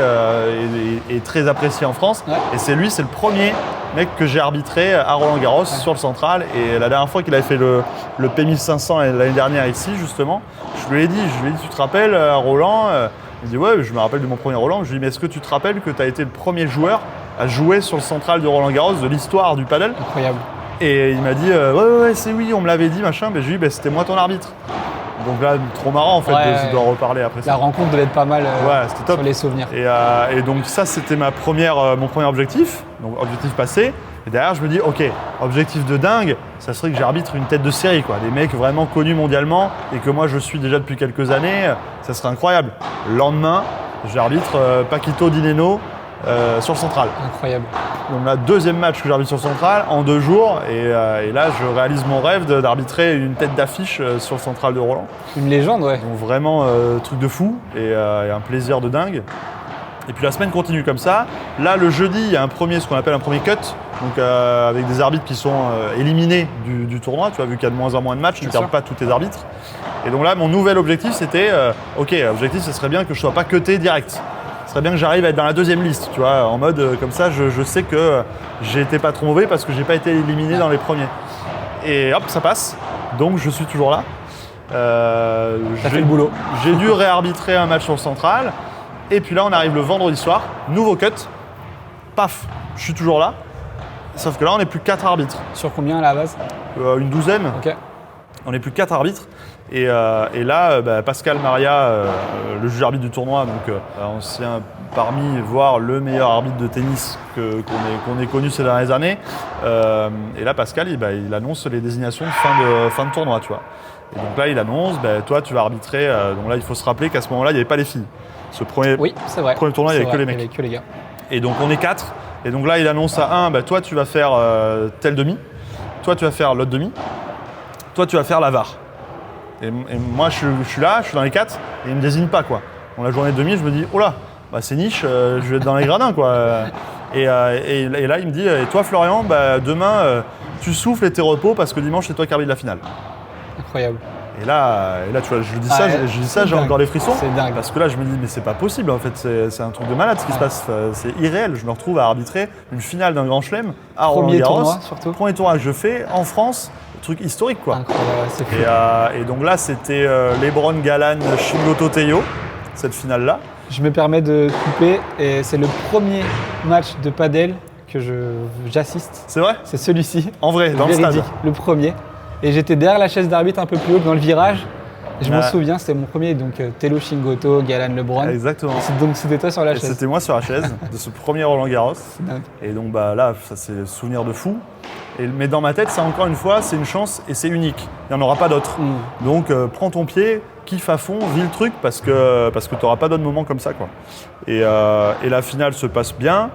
S1: et est très apprécié en France. Ouais. Et c'est le premier mec que j'ai arbitré à Roland-Garros sur le central. Et la dernière fois qu'il avait fait le P1500 l'année dernière ici, justement, je lui ai dit, tu te rappelles, Roland il me dit ouais, je me rappelle de mon premier Roland. Je lui dis mais est-ce que tu te rappelles que tu as été le premier joueur à jouer sur le central de Roland-Garros de l'histoire du paddle?
S2: Incroyable.
S1: Et il m'a dit ouais, c'est oui, on me l'avait dit, machin. Mais je lui dis c'était moi ton arbitre. Donc là, trop marrant en fait de en reparler après ça.
S2: La rencontre devait être pas mal
S1: c'était top.
S2: Sur les souvenirs.
S1: Et donc ça, c'était mon premier objectif, donc objectif passé. Et derrière, je me dis, ok, objectif de dingue, ça serait que j'arbitre une tête de série, quoi. Des mecs vraiment connus mondialement et que moi je suis déjà depuis quelques années, ça serait incroyable. Le lendemain, j'arbitre Paquito Dineno sur le central.
S2: Incroyable.
S1: Donc là, deuxième match que j'arbitre sur le central en 2 jours. Et là, je réalise mon rêve d'arbitrer une tête d'affiche sur le central de Roland.
S2: Une légende, ouais.
S1: Donc vraiment, truc de fou et un plaisir de dingue. Et puis la semaine continue comme ça. Là, le jeudi, il y a ce qu'on appelle un premier cut, donc avec des arbitres qui sont éliminés du tournoi. Tu vois, vu qu'il y a de moins en moins de matchs, tu ne perds pas tous tes arbitres. Et donc là, mon nouvel objectif, c'était, l'objectif, ce serait bien que je ne sois pas cuté direct. Ce serait bien que j'arrive à être dans la deuxième liste, tu vois, en mode comme ça, je sais que j'ai été pas trop mauvais parce que j'ai pas été éliminé dans les premiers. Et hop, ça passe. Donc je suis toujours là.
S2: T'as fait le boulot.
S1: J'ai dû réarbitrer un match sur le central. Et puis là, on arrive le vendredi soir, nouveau cut. Paf, je suis toujours là. Sauf que là, on n'est plus que 4 arbitres.
S2: Sur combien à la base?
S1: Une douzaine.
S2: Ok.
S1: On n'est plus que 4 arbitres. Et là, Pascal Maria, le juge arbitre du tournoi, donc ancien parmi, voire le meilleur arbitre de tennis qu'on ait connu ces dernières années. Et là, Pascal, il annonce les désignations de fin de tournoi, tu vois. Et donc là, il annonce, toi, tu vas arbitrer. Donc là, il faut se rappeler qu'à ce moment-là, il n'y avait pas les filles.
S2: Oui, c'est vrai.
S1: Premier tournoi, il n'y avait que les mecs.
S2: Il n'y avait que les gars.
S1: Et donc, on est 4. Et donc là, il annonce à un, toi, tu vas faire tel demi. Toi, tu vas faire l'autre demi. Toi, tu vas faire la VAR. Et moi, je suis là, je suis dans les 4, et il ne me désigne pas, quoi. Bon, la journée de demi, je me dis, oh là, c'est niche, je vais être dans les gradins, quoi. Et là, il me dit, et toi, Florian, demain, tu souffles et tes repos parce que dimanche, c'est toi qui arbitre la finale.
S2: Incroyable.
S1: Et là, tu vois, je dis ça, j'ai encore les frissons.
S2: C'est dingue.
S1: Parce que là, je me dis, mais c'est pas possible, en fait, c'est un truc de malade ce qui se passe. C'est irréel. Je me retrouve à arbitrer une finale d'un grand chelem à Roland-Garros.
S2: Premier tournoi, surtout.
S1: Premier tournoi que je fais en France. Truc historique, quoi.
S2: Incroyable, c'est fou.
S1: Et donc là, c'était Lebron Galan, Shingoto Teijo, cette finale-là.
S2: Je me permets de couper, et c'est le premier match de padel que j'assiste.
S1: C'est vrai?
S2: C'est celui-ci.
S1: En vrai, dans le stade.
S2: Le premier. Et j'étais derrière la chaise d'arbitre un peu plus haut dans le virage. Et je m'en souviens, c'était mon premier, donc Telo Shingoto, Galan Lebron.
S1: Exactement.
S2: Donc c'était toi sur la chaise.
S1: C'était moi sur la chaise de ce premier Roland Garros. Et donc là, ça c'est le souvenir de fou. Mais dans ma tête, ça encore une fois, c'est une chance et c'est unique. Il n'y en aura pas d'autres. Donc prends ton pied, kiffe à fond, vis le truc parce que tu n'auras pas d'autres moments comme ça, quoi. Et la finale se passe bien.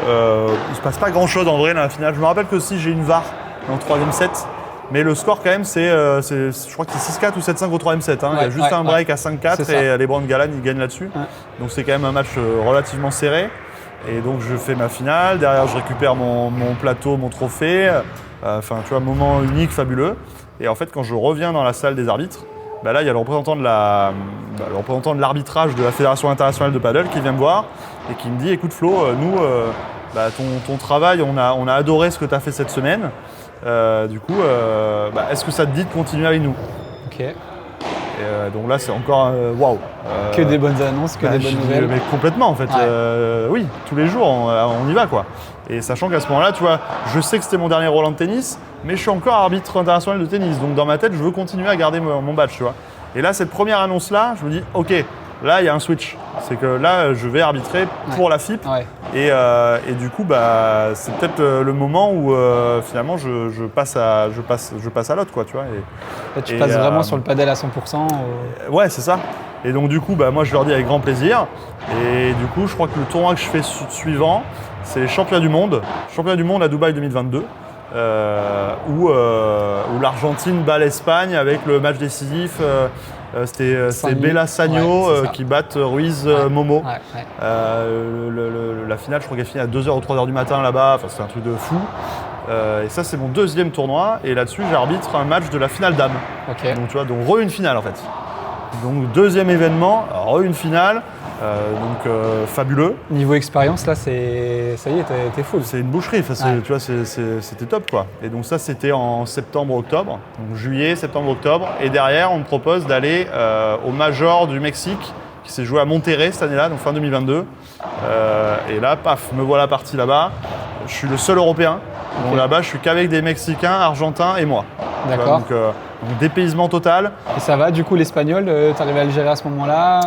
S1: Il ne se passe pas grand chose en vrai dans la finale. Je me rappelle que si j'ai une VAR dans le troisième set. Mais le score quand même, je crois que c'est 6-4 ou 7-5 au troisième set. Il y a juste un break à 5-4 et Lebron Galan, il gagne là-dessus. Ouais. Donc c'est quand même un match relativement serré. Et donc je fais ma finale, derrière je récupère mon plateau, mon trophée. Enfin, tu vois, moment unique, fabuleux. Et en fait, quand je reviens dans la salle des arbitres, là, il y a le représentant de l'arbitrage de la Fédération internationale de paddle qui vient me voir et qui me dit, écoute Flo, nous, ton travail, on a adoré ce que tu as fait cette semaine. Du coup, est-ce que ça te dit de continuer avec nous?
S2: Ok.
S1: Et donc là, c'est encore waouh.
S2: Que des bonnes annonces, que des bonnes nouvelles.
S1: Mais complètement, en fait. Oui, tous les jours, on y va, quoi. Et sachant qu'à ce moment-là, tu vois, je sais que c'était mon dernier Roland de tennis, mais je suis encore arbitre international de tennis. Donc dans ma tête, je veux continuer à garder mon badge, tu vois. Et là, cette première annonce-là, je me dis, ok, là, il y a un switch. C'est que là, je vais arbitrer pour la FIP.
S2: Ouais.
S1: Et du coup, c'est peut-être le moment où finalement je passe à l'autre, quoi, tu vois.
S2: Là, tu passes vraiment sur le padel à 100%.
S1: Ouais, c'est ça. Et donc du coup, moi je leur dis avec grand plaisir. Et du coup, je crois que le tournoi que je fais suivant, c'est les championnats du monde. Championnat du monde à Dubaï 2022. Où l'Argentine bat l'Espagne avec le match décisif. C'était Bella Sagno qui batte Ruiz Momo. La finale, je crois qu'elle finit à 2h ou 3h du matin là-bas. Enfin, c'est un truc de fou. Et ça, c'est mon deuxième tournoi. Et là-dessus, j'arbitre un match de la finale dame.
S2: Okay.
S1: Donc, tu vois, une finale en fait. Donc, deuxième événement, une finale. Fabuleux.
S2: Niveau expérience, là, ça y est, t'es full.
S1: C'est une boucherie, tu vois, c'était top, quoi. Et donc ça, c'était en septembre-octobre, donc juillet, septembre-octobre. Et derrière, on me propose d'aller au Major du Mexique, qui s'est joué à Monterrey cette année-là, donc fin 2022. Et là, paf, me voilà parti là-bas. Je suis le seul Européen. Donc là-bas, je suis qu'avec des Mexicains, Argentins et moi.
S2: D'accord.
S1: Donc dépaysement total.
S2: Et ça va, du coup, l'espagnol, t'arrives à le gérer à ce moment-là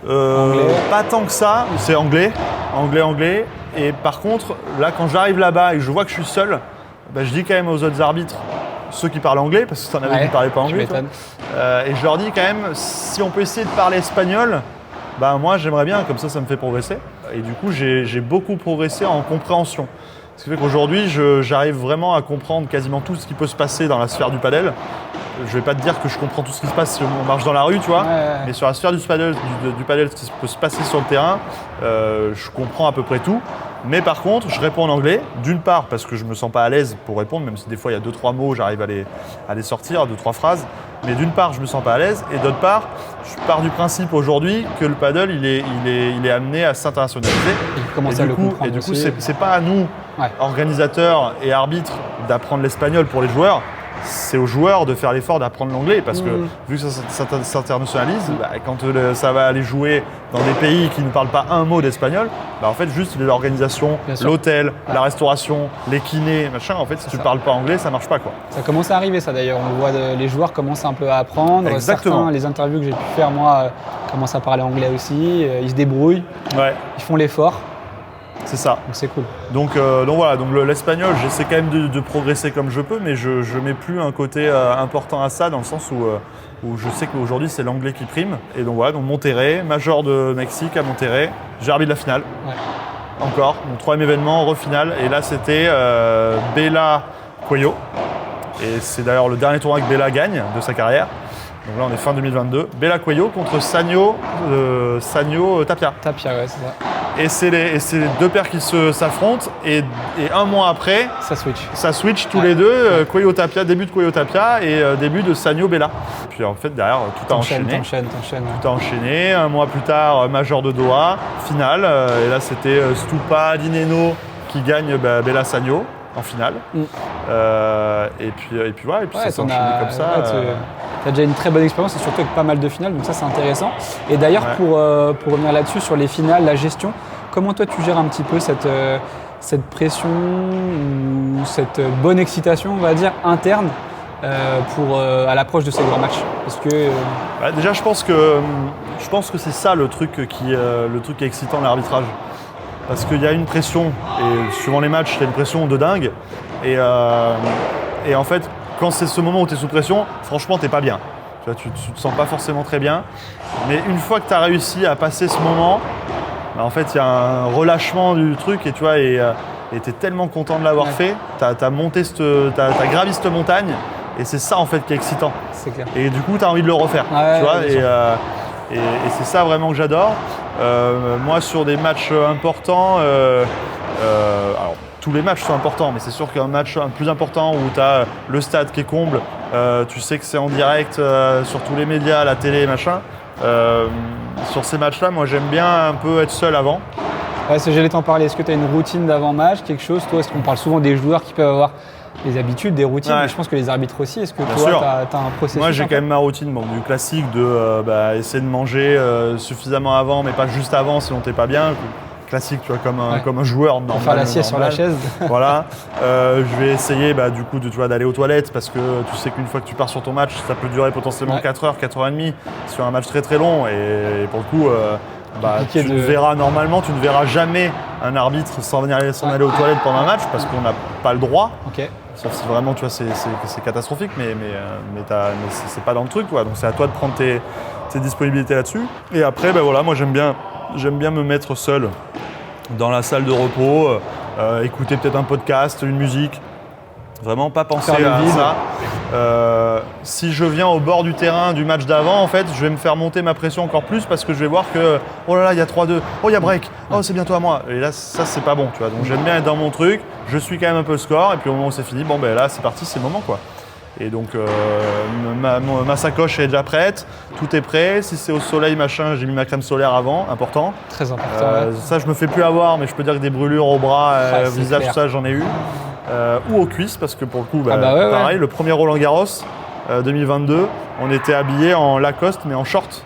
S1: anglais. Pas tant que ça, c'est anglais. Et par contre, là, quand j'arrive là-bas et que je vois que je suis seul, je dis quand même aux autres arbitres, ceux qui parlent anglais, parce que t'en avais qui ne parlaient pas anglais. Et je leur dis quand même, si on peut essayer de parler espagnol, moi j'aimerais bien, comme ça me fait progresser. Et du coup, j'ai beaucoup progressé en compréhension. Ce qui fait qu'aujourd'hui, j'arrive vraiment à comprendre quasiment tout ce qui peut se passer dans la sphère du padel. Je vais pas te dire que je comprends tout ce qui se passe si on marche dans la rue, tu vois, mais sur la sphère du padel, ce qui peut se passer sur le terrain, je comprends à peu près tout. Mais par contre, je réponds en anglais, d'une part parce que je me sens pas à l'aise pour répondre, même si des fois il y a 2-3 mots, j'arrive à les sortir, 2-3 phrases. Mais d'une part, je me sens pas à l'aise, et d'autre part, je pars du principe aujourd'hui que le paddle, il est amené à s'internationaliser. Et du coup, c'est pas à nous, organisateurs et arbitres, d'apprendre l'espagnol pour les joueurs. C'est aux joueurs de faire l'effort d'apprendre l'anglais parce que vu que ça s'internationalise, quand ça va aller jouer dans des pays qui ne parlent pas un mot d'espagnol, en fait juste l'organisation, l'hôtel, la restauration, les kinés, machin, en fait si tu ne parles pas anglais, ça marche pas quoi.
S2: Ça commence à arriver ça d'ailleurs, on voit les joueurs commencent un peu à apprendre.
S1: Exactement.
S2: Certains, les interviews que j'ai pu faire moi, commencent à parler anglais aussi, ils se débrouillent, ils font l'effort.
S1: C'est ça.
S2: Donc c'est cool.
S1: Donc voilà, donc l'espagnol, j'essaie quand même de progresser comme je peux, mais je mets plus un côté important à ça dans le sens où je sais qu'aujourd'hui c'est l'anglais qui prime. Et donc voilà, donc Monterrey, Major de Mexique à Monterrey, j'ai arbitré la finale. Encore, mon 3e événement, refinale. Et là c'était Bella Cuello. Et c'est d'ailleurs le dernier tournoi que Bella gagne de sa carrière. Donc là on est fin 2022. Bella Cuello contre Sanyo Tapia.
S2: Tapia, ouais, c'est ça.
S1: Et c'est les deux paires qui s'affrontent et un mois après, ça switch tous les deux, Cuello Tapia, début de Cuello Tapia et début de Sanyo Bella. Puis en fait derrière tout a enchaîné. Tout a enchaîné. Un mois plus tard, Major de Doha, finale. Et là c'était Stupa Dineno qui gagne Bella Sanyo en finale. Et puis voilà, et puis ça s'est enchaîné comme ça.
S2: Tu as déjà une très bonne expérience et surtout avec pas mal de finales, donc ça c'est intéressant. Et d'ailleurs pour revenir là-dessus sur les finales, la gestion, comment toi tu gères un petit peu cette pression ou cette bonne excitation, on va dire, interne à l'approche de ces grands matchs? Parce que
S1: déjà je pense que c'est ça le truc qui est excitant de l'arbitrage. Parce qu'il y a une pression, et suivant les matchs, tu as une pression de dingue. Et en fait, quand c'est ce moment où tu es sous pression, franchement, tu n'es pas bien. Tu te sens pas forcément très bien. Mais une fois que tu as réussi à passer ce moment, en fait, il y a un relâchement du truc et tu vois, et tu es tellement content de l'avoir fait. Tu as gravi cette montagne et c'est ça en fait qui est excitant.
S2: C'est clair.
S1: Et du coup, tu as envie de le refaire. Tu vois, et c'est ça vraiment que j'adore. Moi, sur des matchs importants, alors tous les matchs sont importants, mais c'est sûr qu'un match plus important où tu as le stade qui est comble, tu sais que c'est en direct sur tous les médias, la télé, machin. Sur ces matchs-là, moi j'aime bien un peu être seul avant.
S2: J'allais t'en parler. Est-ce que tu as une routine d'avant-match, quelque chose? Toi, est-ce qu'on parle souvent des joueurs qui peuvent avoir des habitudes, des routines, mais je pense que les arbitres aussi. Est-ce que toi, tu as un processus?
S1: Moi, j'ai quand même ma routine, du classique de essayer de manger suffisamment avant, mais pas juste avant, sinon t'es pas bien. Classique, tu vois, comme un joueur normal.
S2: Faire la sieste sur la chaise.
S1: Voilà. Je vais essayer du coup d'aller aux toilettes parce que tu sais qu'une fois que tu pars sur ton match, ça peut durer potentiellement 4 heures, 4 heures et demie sur un match très très long. Et pour le coup, tu ne verras jamais un arbitre s'en aller aux toilettes pendant un match parce qu'on n'a pas le droit. Sauf si vraiment, tu vois, c'est catastrophique, mais c'est pas dans le truc, quoi. Donc c'est à toi de prendre tes disponibilités là-dessus. Et après, voilà, moi j'aime bien me mettre seul dans la salle de repos, écouter peut-être un podcast, une musique. Vraiment pas penser à ça. Si je viens au bord du terrain du match d'avant, en fait, je vais me faire monter ma pression encore plus parce que je vais voir que oh là là, il y a 3-2, oh il y a break, oh c'est bientôt à moi. Et là, ça c'est pas bon, tu vois. Donc j'aime bien être dans mon truc, je suis quand même un peu le score, et puis au moment où c'est fini, là c'est parti, c'est le moment quoi. Et donc ma sacoche est déjà prête, tout est prêt. Si c'est au soleil, machin, j'ai mis ma crème solaire avant, important.
S2: Très important.
S1: Ça, je me fais plus avoir, mais je peux dire que des brûlures au bras, au visage, tout ça, j'en ai eu. Ou aux cuisses, parce que pour le coup, pareil, le premier Roland Garros 2022, on était habillés en Lacoste, mais en short.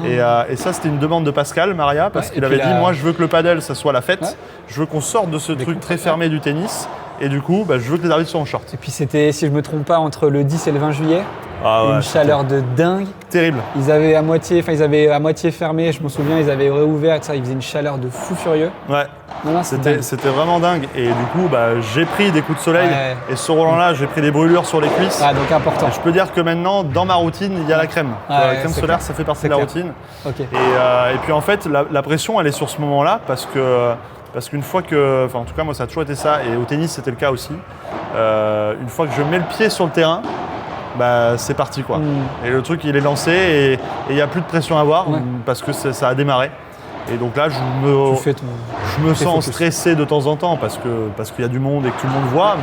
S1: Et ça, c'était une demande de Pascal Maria, parce qu'il avait dit, moi, je veux que le padel, ça soit la fête. Je veux qu'on sorte de ce truc très fermé du tennis. Et du coup, je veux que les arbitres soient en short. Et
S2: puis c'était, si je ne me trompe pas, entre le 10 et le 20 juillet, une chaleur de dingue.
S1: Terrible.
S2: Ils avaient à moitié fermé, je me souviens, ils avaient réouvert, ça, ils faisaient une chaleur de fou furieux.
S1: Ouais, c'était vraiment dingue. Et du coup, j'ai pris des coups de soleil. Et ce Roland-là, j'ai pris des brûlures sur les cuisses.
S2: Donc important.
S1: Et je peux dire que maintenant, dans ma routine, il y a la crème. La crème solaire, ça fait partie de la routine. Et puis en fait, la pression, elle est sur ce moment-là parce que Parce qu'une fois que, en tout cas moi ça a toujours été ça, et au tennis c'était le cas aussi, une fois que je mets le pied sur le terrain, bah, c'est parti quoi. Et le truc il est lancé et il n'y a plus de pression à avoir parce que ça a démarré. Et donc là je me sens
S2: focus.
S1: stressé de temps en temps parce qu'il y a du monde et que tout le monde voit,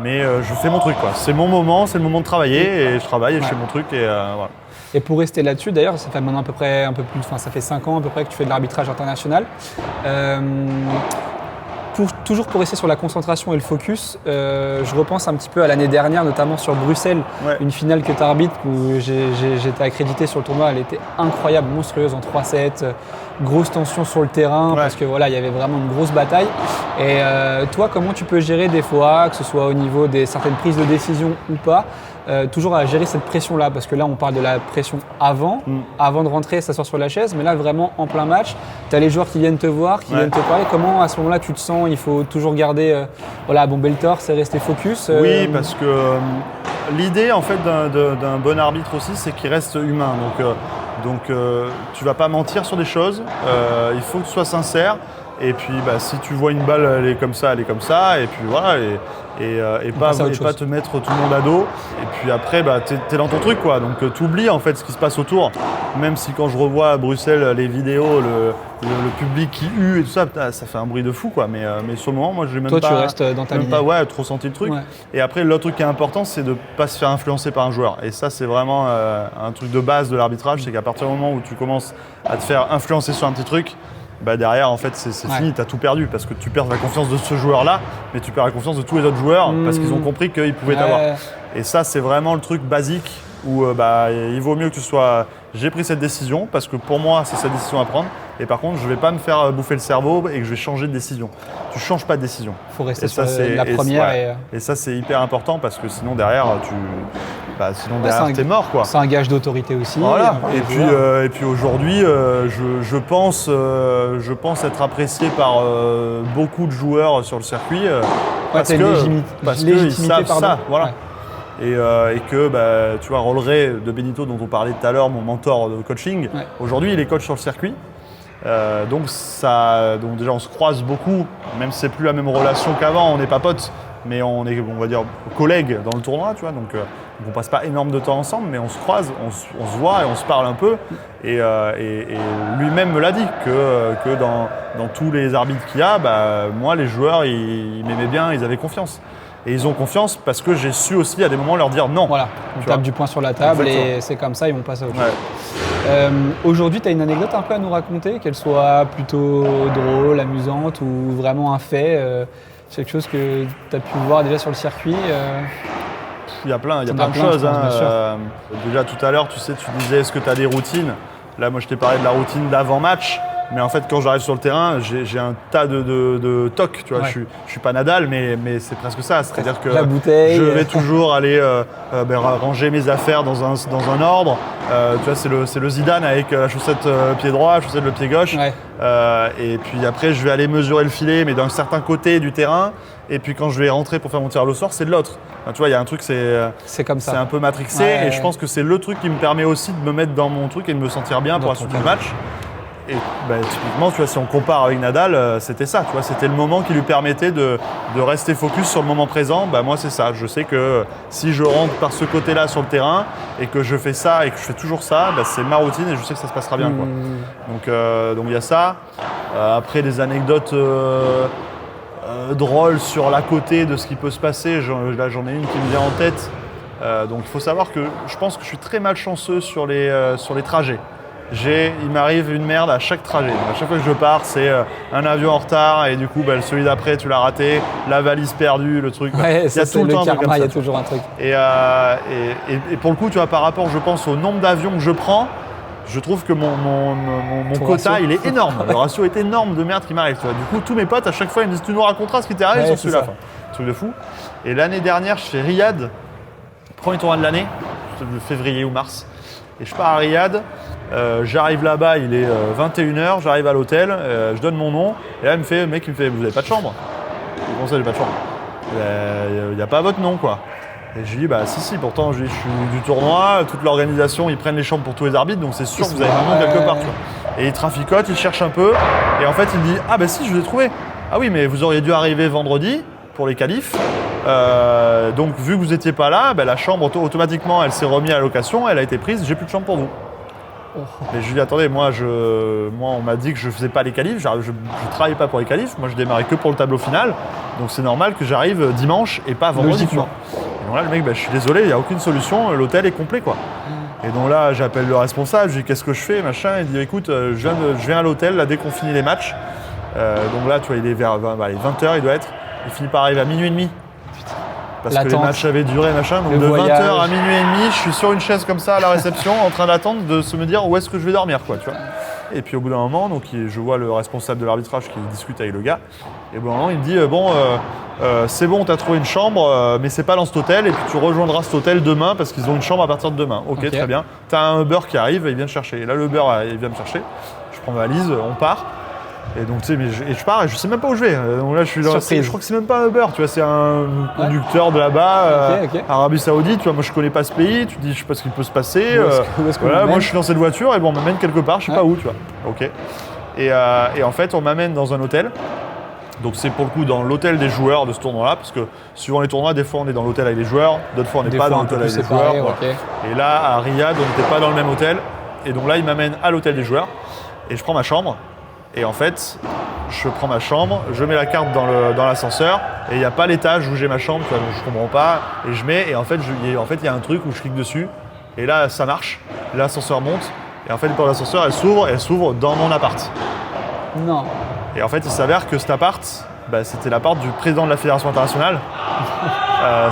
S1: mais je fais mon truc quoi. C'est mon moment, c'est le moment de travailler et je travaille et je fais mon truc et voilà.
S2: Et pour rester là-dessus, d'ailleurs, ça fait maintenant à peu près ça fait 5 ans à peu près que tu fais de l'arbitrage international. Toujours pour rester sur la concentration et le focus, je repense un petit peu à l'année dernière, notamment sur Bruxelles, une finale que tu arbitres où j'étais accrédité sur le tournoi. Elle était incroyable, monstrueuse en 3-7, grosse tension sur le terrain parce que voilà, il y avait vraiment une grosse bataille. Et toi, comment tu peux gérer des fois, que ce soit au niveau des certaines prises de décision ou pas, toujours à gérer cette pression-là, parce que là on parle de la pression avant de rentrer, s'asseoir sur la chaise, mais là vraiment en plein match, tu as les joueurs qui viennent te voir, qui viennent te parler. Comment à ce moment-là tu te sens? Il faut toujours garder bomber le torse, c'est rester focus.
S1: Oui, parce que l'idée en fait d'un bon arbitre aussi, c'est qu'il reste humain. Donc tu vas pas mentir sur des choses, il faut que tu sois sincère. Et puis si tu vois une balle, elle est comme ça, et puis voilà, et pas te mettre tout le monde à dos. Et puis après, t'es dans ton truc quoi. Donc tu oublies en fait ce qui se passe autour. Même si quand je revois à Bruxelles les vidéos, le public qui hue et tout ça, ça fait un bruit de fou quoi. Mais sur le moment, moi j'ai même
S2: tu restes dans ta ligne.
S1: Trop senti le truc. Ouais. Et après, l'autre truc qui est important, c'est de pas se faire influencer par un joueur. Et ça, c'est vraiment un truc de base de l'arbitrage, c'est qu'à partir du moment où tu commences à te faire influencer sur un petit truc, derrière en fait c'est fini, tu as tout perdu parce que tu perds la confiance de ce joueur-là, mais tu perds la confiance de tous les autres joueurs parce qu'ils ont compris qu'ils pouvaient t'avoir. Et ça, c'est vraiment le truc basique où il vaut mieux que tu sois. J'ai pris cette décision parce que pour moi, c'est cette décision à prendre. Et par contre, je ne vais pas me faire bouffer le cerveau et que je vais changer de décision. Tu ne changes pas de décision.
S2: Il faut rester sur la première.
S1: Et ça, c'est hyper important parce que sinon, derrière, t'es mort quoi.
S2: C'est un gage d'autorité aussi.
S1: Voilà. Et puis aujourd'hui, je pense être apprécié par beaucoup de joueurs sur le circuit parce qu'ils savent ça. Voilà. Et que, tu vois, Rolleray de Benito, dont on parlait tout à l'heure, mon mentor de coaching, aujourd'hui, il est coach sur le circuit. Donc déjà, on se croise beaucoup, même si c'est plus la même relation qu'avant, on n'est pas potes, mais on est, on va dire, collègues dans le tournoi, tu vois. Donc on passe pas énorme de temps ensemble, mais on se croise, on se voit et on se parle un peu. Et lui-même me l'a dit, que dans tous les arbitres qu'il y a, moi, les joueurs, ils m'aimaient bien, ils avaient confiance. Et ils ont confiance parce que j'ai su aussi à des moments leur dire non.
S2: Voilà, on tape du poing sur la table. Exactement. Et c'est comme ça, ils vont passer à autre chose. Aujourd'hui, tu as une anecdote un peu à nous raconter, qu'elle soit plutôt drôle, amusante ou vraiment un fait. C'est quelque chose que tu as pu voir déjà sur le circuit.
S1: Il y a plein de choses. Déjà tout à l'heure, tu disais est-ce que tu as des routines? Là, moi, je t'ai parlé de la routine d'avant-match. Mais en fait, quand j'arrive sur le terrain, j'ai un tas de tocs. Tu vois, je suis pas Nadal, mais c'est presque ça. C'est-à-dire que je vais toujours aller ranger mes affaires dans un ordre. Tu vois, c'est le Zidane avec la chaussette pied droit, la chaussette le pied gauche. Et puis après, je vais aller mesurer le filet, mais d'un certain côté du terrain. Et puis quand je vais rentrer pour faire mon tir au sort, c'est de l'autre. Enfin, tu vois, il y a un truc, c'est
S2: comme ça.
S1: C'est un peu matrixé. Et je pense que c'est le truc qui me permet aussi de me mettre dans mon truc et de me sentir bien pour la suite du match. Et typiquement, tu vois, si on compare avec Nadal, c'était ça, tu vois, c'était le moment qui lui permettait de rester focus sur le moment présent. Moi, c'est ça. Je sais que si je rentre par ce côté-là sur le terrain et que je fais ça et que je fais toujours ça, c'est ma routine et je sais que ça se passera bien, quoi. Donc il y a ça. Après, des anecdotes drôles sur l'à côté de ce qui peut se passer. Là, j'en ai une qui me vient en tête. Donc, il faut savoir que je pense que je suis très malchanceux sur les trajets. Il m'arrive une merde à chaque trajet. À chaque fois que je pars, c'est un avion en retard et du coup, celui d'après, tu l'as raté, la valise perdue, le truc.
S2: Ouais, il y a tout le temps un truc comme ça. Il y a toujours un truc.
S1: Et pour le coup, tu vois, par rapport, je pense, au nombre d'avions que je prends, je trouve que mon quota, il est énorme. Le ratio est énorme de merde qui m'arrive. Tu vois. Du coup, tous mes potes, à chaque fois, ils me disent tu nous raconteras ce qui t'est arrivé sur celui-là. Enfin, truc de fou. Et l'année dernière, je fais Riyad, premier tournoi de l'année, février ou mars. Et je pars à Riyad, j'arrive là-bas, il est 21h, j'arrive à l'hôtel, je donne mon nom, et là, le mec il me fait « Vous n'avez pas de chambre ?» Comment ça, j'ai pas de chambre? Il n'y a pas votre nom, quoi. Et je lui dis « si, pourtant, je suis du tournoi, toute l'organisation, ils prennent les chambres pour tous les arbitres, donc c'est sûr que vous avez mon nom quelque part. » Et il traficote, il cherche un peu. Et en fait, il dit « Ah ben si, je vous ai trouvé. Ah oui, mais vous auriez dû arriver vendredi pour les qualifs. Donc vu que vous n'étiez pas là, ben, la chambre automatiquement, elle s'est remise à la location, elle a été prise, j'ai plus de chambre pour vous. » Mais je lui dis attendez, moi on m'a dit que je faisais pas les qualifs, je travaillais pas pour les qualifs, moi je démarrais que pour le tableau final, donc c'est normal que j'arrive dimanche et pas vendredi. Et donc là le mec, je suis désolé, il n'y a aucune solution, l'hôtel est complet quoi. Et donc là j'appelle le responsable, je lui dis qu'est-ce que je fais, machin, il dit écoute, je viens à l'hôtel là dès qu'on finit les matchs. Donc là tu vois il est vers 20h il doit être, il finit par arriver à minuit et demi. Parce que les matchs avaient duré, machin. Donc de 20h à minuit et demi, je suis sur une chaise comme ça à la réception, en train d'attendre de se me dire où est-ce que je vais dormir, quoi, tu vois. Et puis au bout d'un moment, donc, je vois le responsable de l'arbitrage qui discute avec le gars. Et au bout d'un moment, il me dit c'est bon, t'as trouvé une chambre, mais c'est pas dans cet hôtel. Et puis tu rejoindras cet hôtel demain parce qu'ils ont une chambre à partir de demain. Ok, très bien. T'as un Uber qui arrive, il vient me chercher. Et là, le Uber, il vient me chercher. Je prends ma valise, on part. Et donc tu sais, je pars et je sais même pas où je vais. Donc là je suis je crois que c'est même pas un Uber, tu vois, c'est un conducteur de là-bas, Arabie Saoudite, tu vois, moi je connais pas ce pays, tu te dis je sais pas ce qu'il peut se passer. Voilà, moi je suis dans cette voiture et bon, on m'amène quelque part, je sais pas où, tu vois. Ok. Et en fait on m'amène dans un hôtel. Donc c'est pour le coup dans l'hôtel des joueurs de ce tournoi-là, parce que suivant les tournois, des fois on est dans l'hôtel avec les joueurs, d'autres fois on n'est pas dans l'hôtel avec les joueurs. Et là à Riyad, on n'était pas dans le même hôtel. Et donc là il m'amène à l'hôtel des joueurs et je prends ma chambre. Et en fait, je prends ma chambre, je mets la carte dans l'ascenseur et il n'y a pas l'étage où j'ai ma chambre, tu vois, donc je comprends pas. Et je mets, et en fait, il y a un truc où je clique dessus et là, ça marche. L'ascenseur monte et en fait, pour l'ascenseur, elle s'ouvre dans mon appart.
S2: Non.
S1: Et en fait, il s'avère que cet appart, c'était l'appart du président de la Fédération internationale.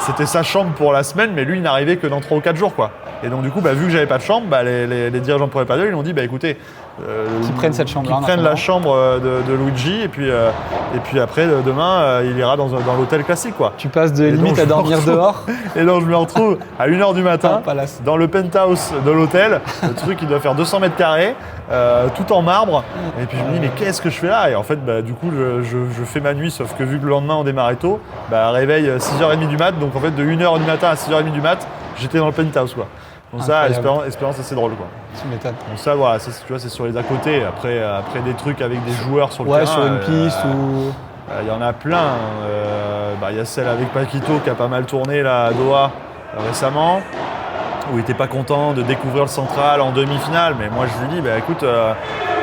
S1: C'était sa chambre pour la semaine, mais lui, il n'arrivait que dans 3 ou 4 jours, quoi. Et donc du coup, vu que j'avais pas de chambre, les dirigeants de Pro Padel, ils ont dit écoutez,
S2: qui prennent cette chambre-là,
S1: qui prennent la chambre de Luigi et puis après demain il ira dans l'hôtel classique, quoi.
S2: Tu passes de limite à dormir dehors.
S1: Et donc je me retrouve à 1h du matin dans le penthouse de l'hôtel, le truc qui doit faire 200 mètres carrés, tout en marbre. Et puis je me dis mais qu'est-ce que je fais là? Et en fait du coup je fais ma nuit, sauf que vu que le lendemain on démarrait tôt, réveil 6h30 du mat, donc en fait de 1h du matin à 6h30 du mat, j'étais dans le penthouse, quoi. Donc ça, expérience assez drôle, quoi.
S2: Tu m'étonnes.
S1: Donc ça, voilà, tu vois, c'est sur les à côté. Après des trucs avec des joueurs sur le terrain.
S2: Sur une piste ou...
S1: Il y en a plein. Il y a celle avec Paquito qui a pas mal tourné là, à Doha récemment, où il n'était pas content de découvrir le central en demi-finale. Mais moi, je lui dis, écoute,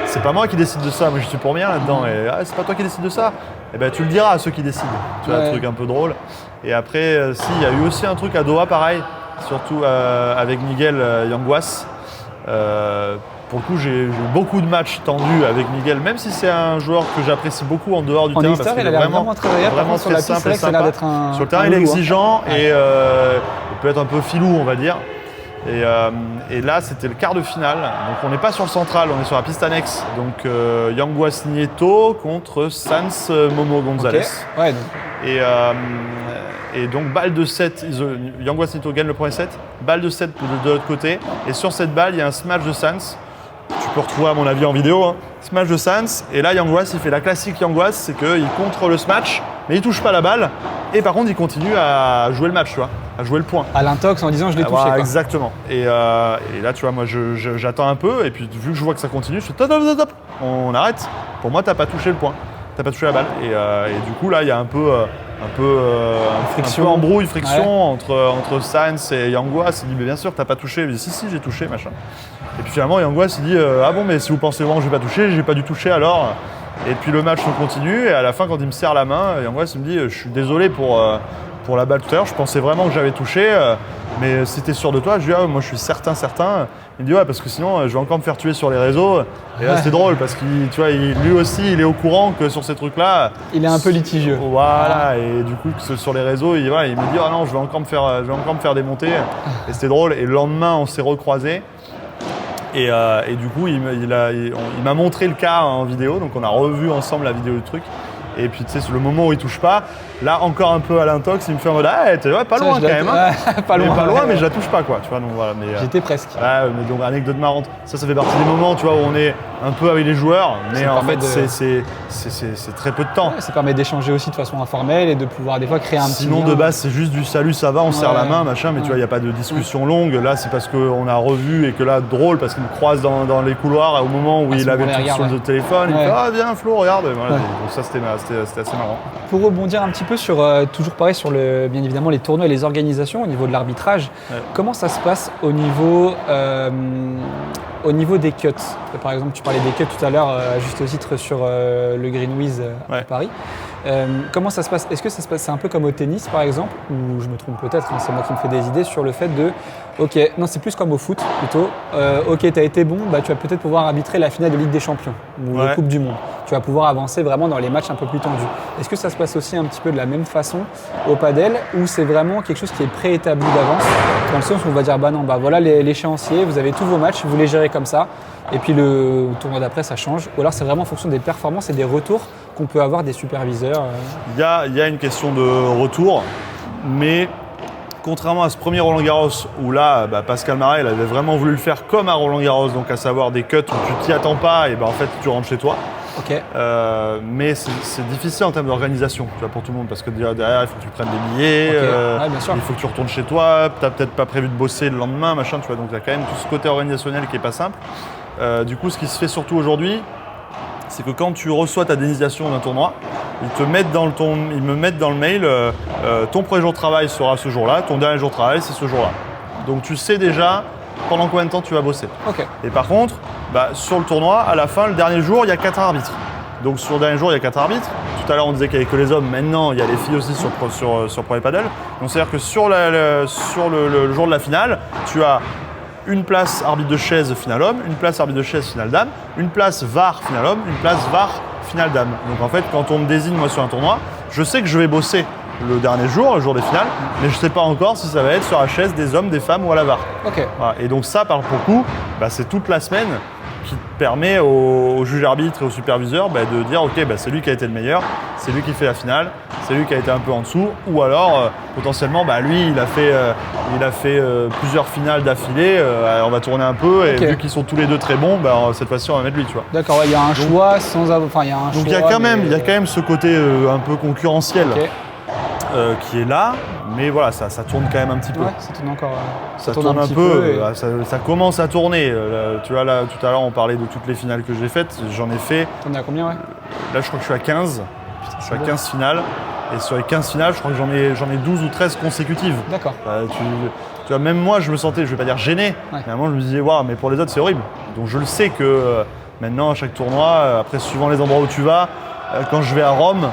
S1: c'est pas moi qui décide de ça, moi je suis pour rien là-dedans. Et c'est pas toi qui décide de ça. Et tu le diras à ceux qui décident. Tu vois, un truc un peu drôle. Et après, il y a eu aussi un truc à Doha, pareil. Surtout avec Miguel Yanguas. Pour le coup, j'ai eu beaucoup de matchs tendus avec Miguel, même si c'est un joueur que j'apprécie beaucoup en dehors du terrain.
S2: Parce qu'il est vraiment très agréable, vraiment très simple et sympa.
S1: Sur le terrain, il est exigeant et il peut être un peu filou, on va dire. Et là, c'était le quart de finale. Donc, on n'est pas sur le central, on est sur la piste annexe. Donc, Yanguas Nieto contre Sans Momo Gonzalez.
S2: Okay.
S1: Et donc, balle de 7, Yanguas Nieto gagne le premier set, balle de 7 de l'autre côté. Et sur cette balle, il y a un smash de Sans. Tu peux retrouver, à mon avis, en vidéo. Hein. Smash de Sans. Et là, Yanguas, il fait la classique Yanguas, c'est qu'il contre le smash, mais il touche pas la balle. Et par contre, il continue à jouer le match, tu vois, à jouer le point.
S2: À l'intox en disant je l'ai touché. Quoi.
S1: Exactement. Et là, tu vois, moi, j'attends un peu. Et puis, vu que je vois que ça continue, je fais top, on arrête. Pour moi, t'as pas touché le point. T'as pas touché la balle. Et du coup, là, il y a un peu embrouille, friction entre Sainz et Yanguas. Il dit mais bien sûr t'as pas touché. Il dit si j'ai touché, machin. Et puis finalement Yanguas il dit ah bon mais si vous pensez vraiment que j'ai pas touché, j'ai pas dû toucher alors. Et puis le match continue et à la fin quand il me serre la main, Yanguas il me dit je suis désolé pour la balle tout à l'heure, je pensais vraiment que j'avais touché, mais si t'es sûr de toi, je dis moi je suis certain. Il me dit ouais parce que sinon je vais encore me faire tuer sur les réseaux. Et là c'est drôle parce qu'il tu vois lui aussi il est au courant que sur ces trucs là
S2: il est un peu litigieux.
S1: Voilà, et du coup sur les réseaux il me dit ah non je vais encore me faire démonter. Et c'était drôle. Et le lendemain on s'est recroisés. Et du coup il m'a montré le cas en vidéo, donc on a revu ensemble la vidéo du truc. Et puis tu sais, le moment où il touche pas, Là, encore un peu à l'intox, il me fait en mode ah, t'es pas loin quand même. Hein.
S2: Pas loin,
S1: Mais je la touche pas, quoi. Tu vois, donc voilà. Mais,
S2: j'étais presque.
S1: Mais donc, anecdote marrante. Ça fait partie des moments, tu vois, où on est un peu avec les joueurs, mais en fait, c'est très peu de temps.
S2: Ouais, ça permet d'échanger aussi de façon informelle et de pouvoir des fois créer un petit.
S1: Sinon, de base, c'est juste du salut, ça va, on serre la main, machin, mais tu vois, il n'y a pas de discussion longue. Là, c'est parce qu'on a revu et que là, drôle, parce qu'il me croise dans les couloirs au moment où il avait le truc sur le téléphone. Il me fait ah, viens, Flo, regarde. Voilà, donc ça, c'était assez marrant.
S2: Pour rebondir un petit peu sur, toujours pareil, sur bien évidemment les tournois et les organisations au niveau de l'arbitrage, comment ça se passe au niveau des cuts? Par exemple, tu parlais des cuts tout à l'heure, à juste titre, sur le Greenwiz à Paris. Comment ça se passe? Est-ce que ça se passe, c'est un peu comme au tennis par exemple, ou je me trompe peut-être, hein, c'est moi qui me fais des idées sur le fait de, ok, non c'est plus comme au foot plutôt, ok t'as été bon, bah, tu vas peut-être pouvoir arbitrer la finale de Ligue des Champions ou la Coupe du Monde. Tu vas pouvoir avancer vraiment dans les matchs un peu plus tendus. Est-ce que ça se passe aussi un petit peu de la même façon au padel, ou c'est vraiment quelque chose qui est préétabli d'avance, dans le sens où on va dire bah non, bah voilà l'échéancier, vous avez tous vos matchs, vous les gérez comme ça, et puis le tournoi d'après ça change, ou alors c'est vraiment en fonction des performances et des retours qu'on peut avoir des superviseurs?
S1: Il y a une question de retour, mais contrairement à ce premier Roland-Garros où là, Pascal Marat il avait vraiment voulu le faire comme à Roland-Garros, donc à savoir des cuts où tu t'y attends pas et en fait tu rentres chez toi.
S2: Okay.
S1: Mais c'est difficile en termes d'organisation, tu vois, pour tout le monde, parce que derrière il faut que tu prennes des billets, il faut que tu retournes chez toi, tu n'as peut-être pas prévu de bosser le lendemain, machin, tu vois, donc il y a quand même tout ce côté organisationnel qui est pas simple. Du coup, ce qui se fait surtout aujourd'hui, c'est que quand tu reçois ta désignation d'un tournoi, ils me mettent dans le mail ton premier jour de travail sera ce jour-là, ton dernier jour de travail c'est ce jour-là. Donc tu sais déjà pendant combien de temps tu vas bosser.
S2: Okay.
S1: Et par contre, sur le tournoi, à la fin, le dernier jour, il y a 4 arbitres. Donc sur le dernier jour, il y a 4 arbitres. Tout à l'heure, on disait qu'il n'y avait que les hommes. Maintenant, il y a les filles aussi sur Pro et Padel. Donc c'est-à-dire que sur le jour de la finale, tu as une place arbitre de chaise finale homme, une place arbitre de chaise finale dame, une place VAR finale homme, une place VAR finale dame. Donc en fait, quand on me désigne moi sur un tournoi, je sais que je vais bosser le dernier jour, le jour des finales, mais je ne sais pas encore si ça va être sur la chaise des hommes, des femmes ou à la VAR.
S2: Okay.
S1: Voilà. Et donc ça, pour le coup, c'est toute la semaine qui permet au juge arbitre et au superviseur de dire ok, c'est lui qui a été le meilleur, c'est lui qui fait la finale, c'est lui qui a été un peu en dessous, ou alors potentiellement lui il a fait plusieurs finales d'affilée, on va tourner un peu et vu qu'ils sont tous les deux très bons, cette fois-ci on va mettre lui, tu vois.
S2: D'accord, il y a un choix sans avoir, il y a un
S1: donc
S2: choix.
S1: Il y a quand même ce côté un peu concurrentiel.
S2: Okay.
S1: Qui est là, mais voilà, ça tourne quand même un petit peu.
S2: Ouais, ça tourne encore.
S1: Ça tourne un peu, ça commence à tourner. Tu vois, là, tout à l'heure, on parlait de toutes les finales que j'ai faites. J'en ai fait.
S2: T'en es à combien, ouais?
S1: Là, je crois que je suis à 15. Putain, je suis à 15 finales. Et sur les 15 finales, je crois que j'en ai 12 ou 13 consécutives.
S2: D'accord.
S1: Tu vois, même moi, je me sentais, je vais pas dire gêné, mais à un moment, je me disais, waouh, mais pour les autres, c'est horrible. Donc, je le sais que maintenant, à chaque tournoi, après, suivant les endroits où tu vas, quand je vais à Rome,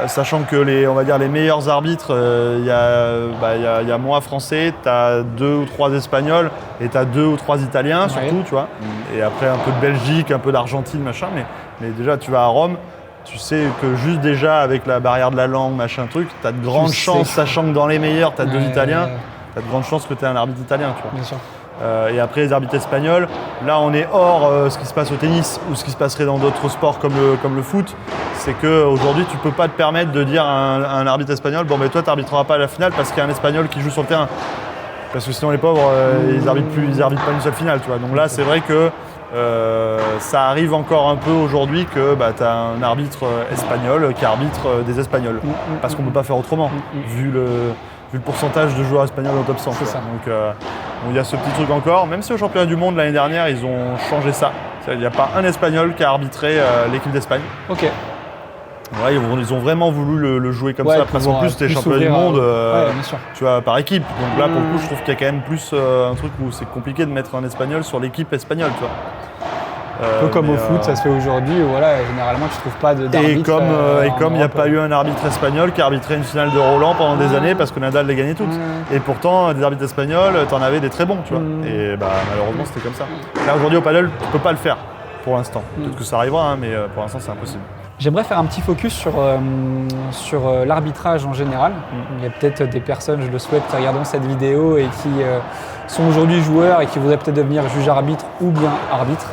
S1: sachant que les meilleurs arbitres, il y a moi français, tu as 2 ou 3 espagnols et tu as 2 ou 3 italiens surtout, tu vois. Et après un peu de Belgique, un peu d'Argentine, machin, mais déjà tu vas à Rome, tu sais que juste déjà avec la barrière de la langue, machin truc, tu as de grandes chances, sachant que dans les meilleurs, tu as 2 Italiens, tu as de grandes chances que tu aies un arbitre italien, tu vois.
S2: Bien sûr.
S1: Et après les arbitres espagnols, là on est hors ce qui se passe au tennis ou ce qui se passerait dans d'autres sports comme le foot. C'est qu'aujourd'hui tu peux pas te permettre de dire à un arbitre espagnol bon toi tu n'arbitreras pas à la finale parce qu'il y a un espagnol qui joue sur le terrain. Parce que sinon les pauvres ils arbitrent pas une seule finale, tu vois. Donc là c'est vrai que ça arrive encore un peu aujourd'hui que tu as un arbitre espagnol qui arbitre des Espagnols. Parce qu'on ne peut pas faire autrement, vu le pourcentage de joueurs espagnols au top 100.
S2: C'est ça.
S1: Donc il y a ce petit truc encore, même si au championnat du monde l'année dernière ils ont changé ça. Il n'y a pas un espagnol qui a arbitré l'équipe d'Espagne.
S2: Ok.
S1: Ouais, ils ont vraiment voulu le jouer comme ça, parce qu'en plus c'était championnat du monde tu vois, par équipe. Donc là pour le coup je trouve qu'il y a quand même plus un truc où c'est compliqué de mettre un espagnol sur l'équipe espagnole, tu vois.
S2: Un peu comme au foot, ça se fait aujourd'hui, voilà, généralement tu trouves pas d'arbitre.
S1: Et comme il n'y a pas eu un arbitre espagnol qui a arbitré une finale de Roland pendant des années parce que Nadal les gagnait toutes. Et pourtant, des arbitres espagnols, t'en avais des très bons, tu vois. Et malheureusement, c'était comme ça. Là, aujourd'hui, au padel, tu peux pas le faire pour l'instant. Peut-être que ça arrivera, mais pour l'instant, c'est impossible.
S2: J'aimerais faire un petit focus sur l'arbitrage en général. Il y a peut-être des personnes, je le souhaite, qui regardent cette vidéo et qui sont aujourd'hui joueurs et qui voudraient peut-être devenir juge arbitre ou bien arbitre.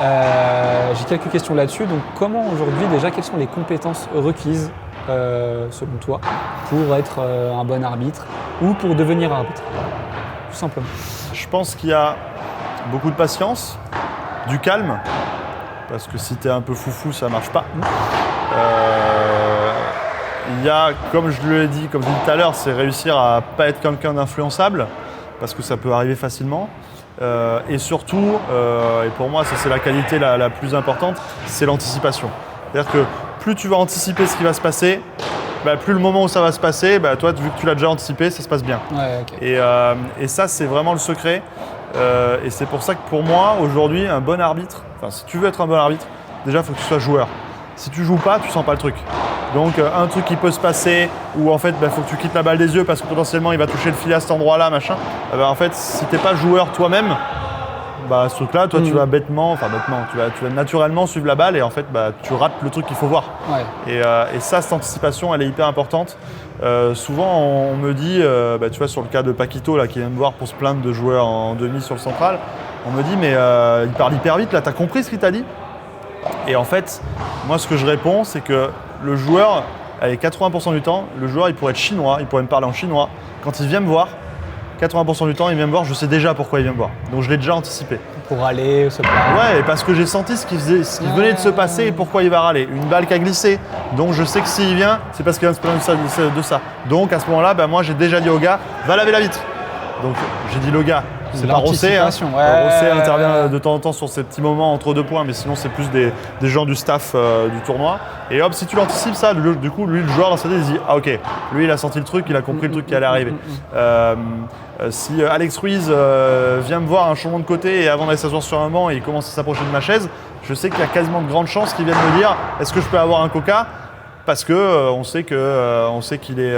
S2: J'ai quelques questions là-dessus. Donc, comment aujourd'hui, déjà, quelles sont les compétences requises selon toi, pour être un bon arbitre ou pour devenir arbitre? Tout simplement.
S1: Je pense qu'il y a beaucoup de patience, du calme, parce que si tu es un peu foufou, ça marche pas. Il y a, comme je l'ai dit, comme je l'ai dit tout à l'heure, c'est réussir à pas être quelqu'un d'influençable, parce que ça peut arriver facilement. Et surtout, et pour moi ça c'est la qualité la plus importante, c'est l'anticipation. C'est-à-dire que plus tu vas anticiper ce qui va se passer, plus le moment où ça va se passer, toi vu que tu l'as déjà anticipé, ça se passe bien.
S2: Ouais, ok.
S1: Et ça c'est vraiment le secret. Et c'est pour ça que pour moi aujourd'hui un bon arbitre, si tu veux être un bon arbitre, déjà il faut que tu sois joueur. Si tu joues pas, tu sens pas le truc. Donc un truc qui peut se passer où en fait faut que tu quittes la balle des yeux parce que potentiellement il va toucher le filet à cet endroit-là, machin. En fait si t'es pas joueur toi-même, ce truc-là, toi tu vas tu vas naturellement suivre la balle et en fait tu rates le truc qu'il faut voir.
S2: Ouais.
S1: Et ça, cette anticipation, elle est hyper importante. Souvent on me dit, tu vois sur le cas de Paquito là, qui vient me voir pour se plaindre de jouer en demi sur le central, on me dit mais il parle hyper vite là, t'as compris ce qu'il t'a dit? Et en fait, moi ce que je réponds, c'est que le joueur, 80% du temps, le joueur il pourrait être chinois, il pourrait me parler en chinois. Quand il vient me voir, 80% du temps il vient me voir, je sais déjà pourquoi il vient me voir. Donc je l'ai déjà anticipé.
S2: Pour aller se plaindre.
S1: Ouais, et parce que j'ai senti ce qui venait de se passer et pourquoi il va râler. Une balle qui a glissé, donc je sais que s'il vient, c'est parce qu'il vient se plaindre de ça. Donc à ce moment-là, moi j'ai déjà dit au gars, va laver la vitre. Donc j'ai dit le gars. C'est pas Rossé, hein. Rossé intervient de temps en temps sur ces petits moments entre deux points, mais sinon c'est plus des gens du staff du tournoi. Et hop, si tu l'anticipes ça, du coup, lui, le joueur dans sa tête, il se dit ah ok, lui il a senti le truc, il a compris le truc qui allait arriver. Si Alex Ruiz vient me voir un changement de côté et avant d'aller s'asseoir sur un banc et il commence à s'approcher de ma chaise, je sais qu'il y a quasiment de grandes chances qu'il vienne me dire est-ce que je peux avoir un coca? Parce que on sait qu'il est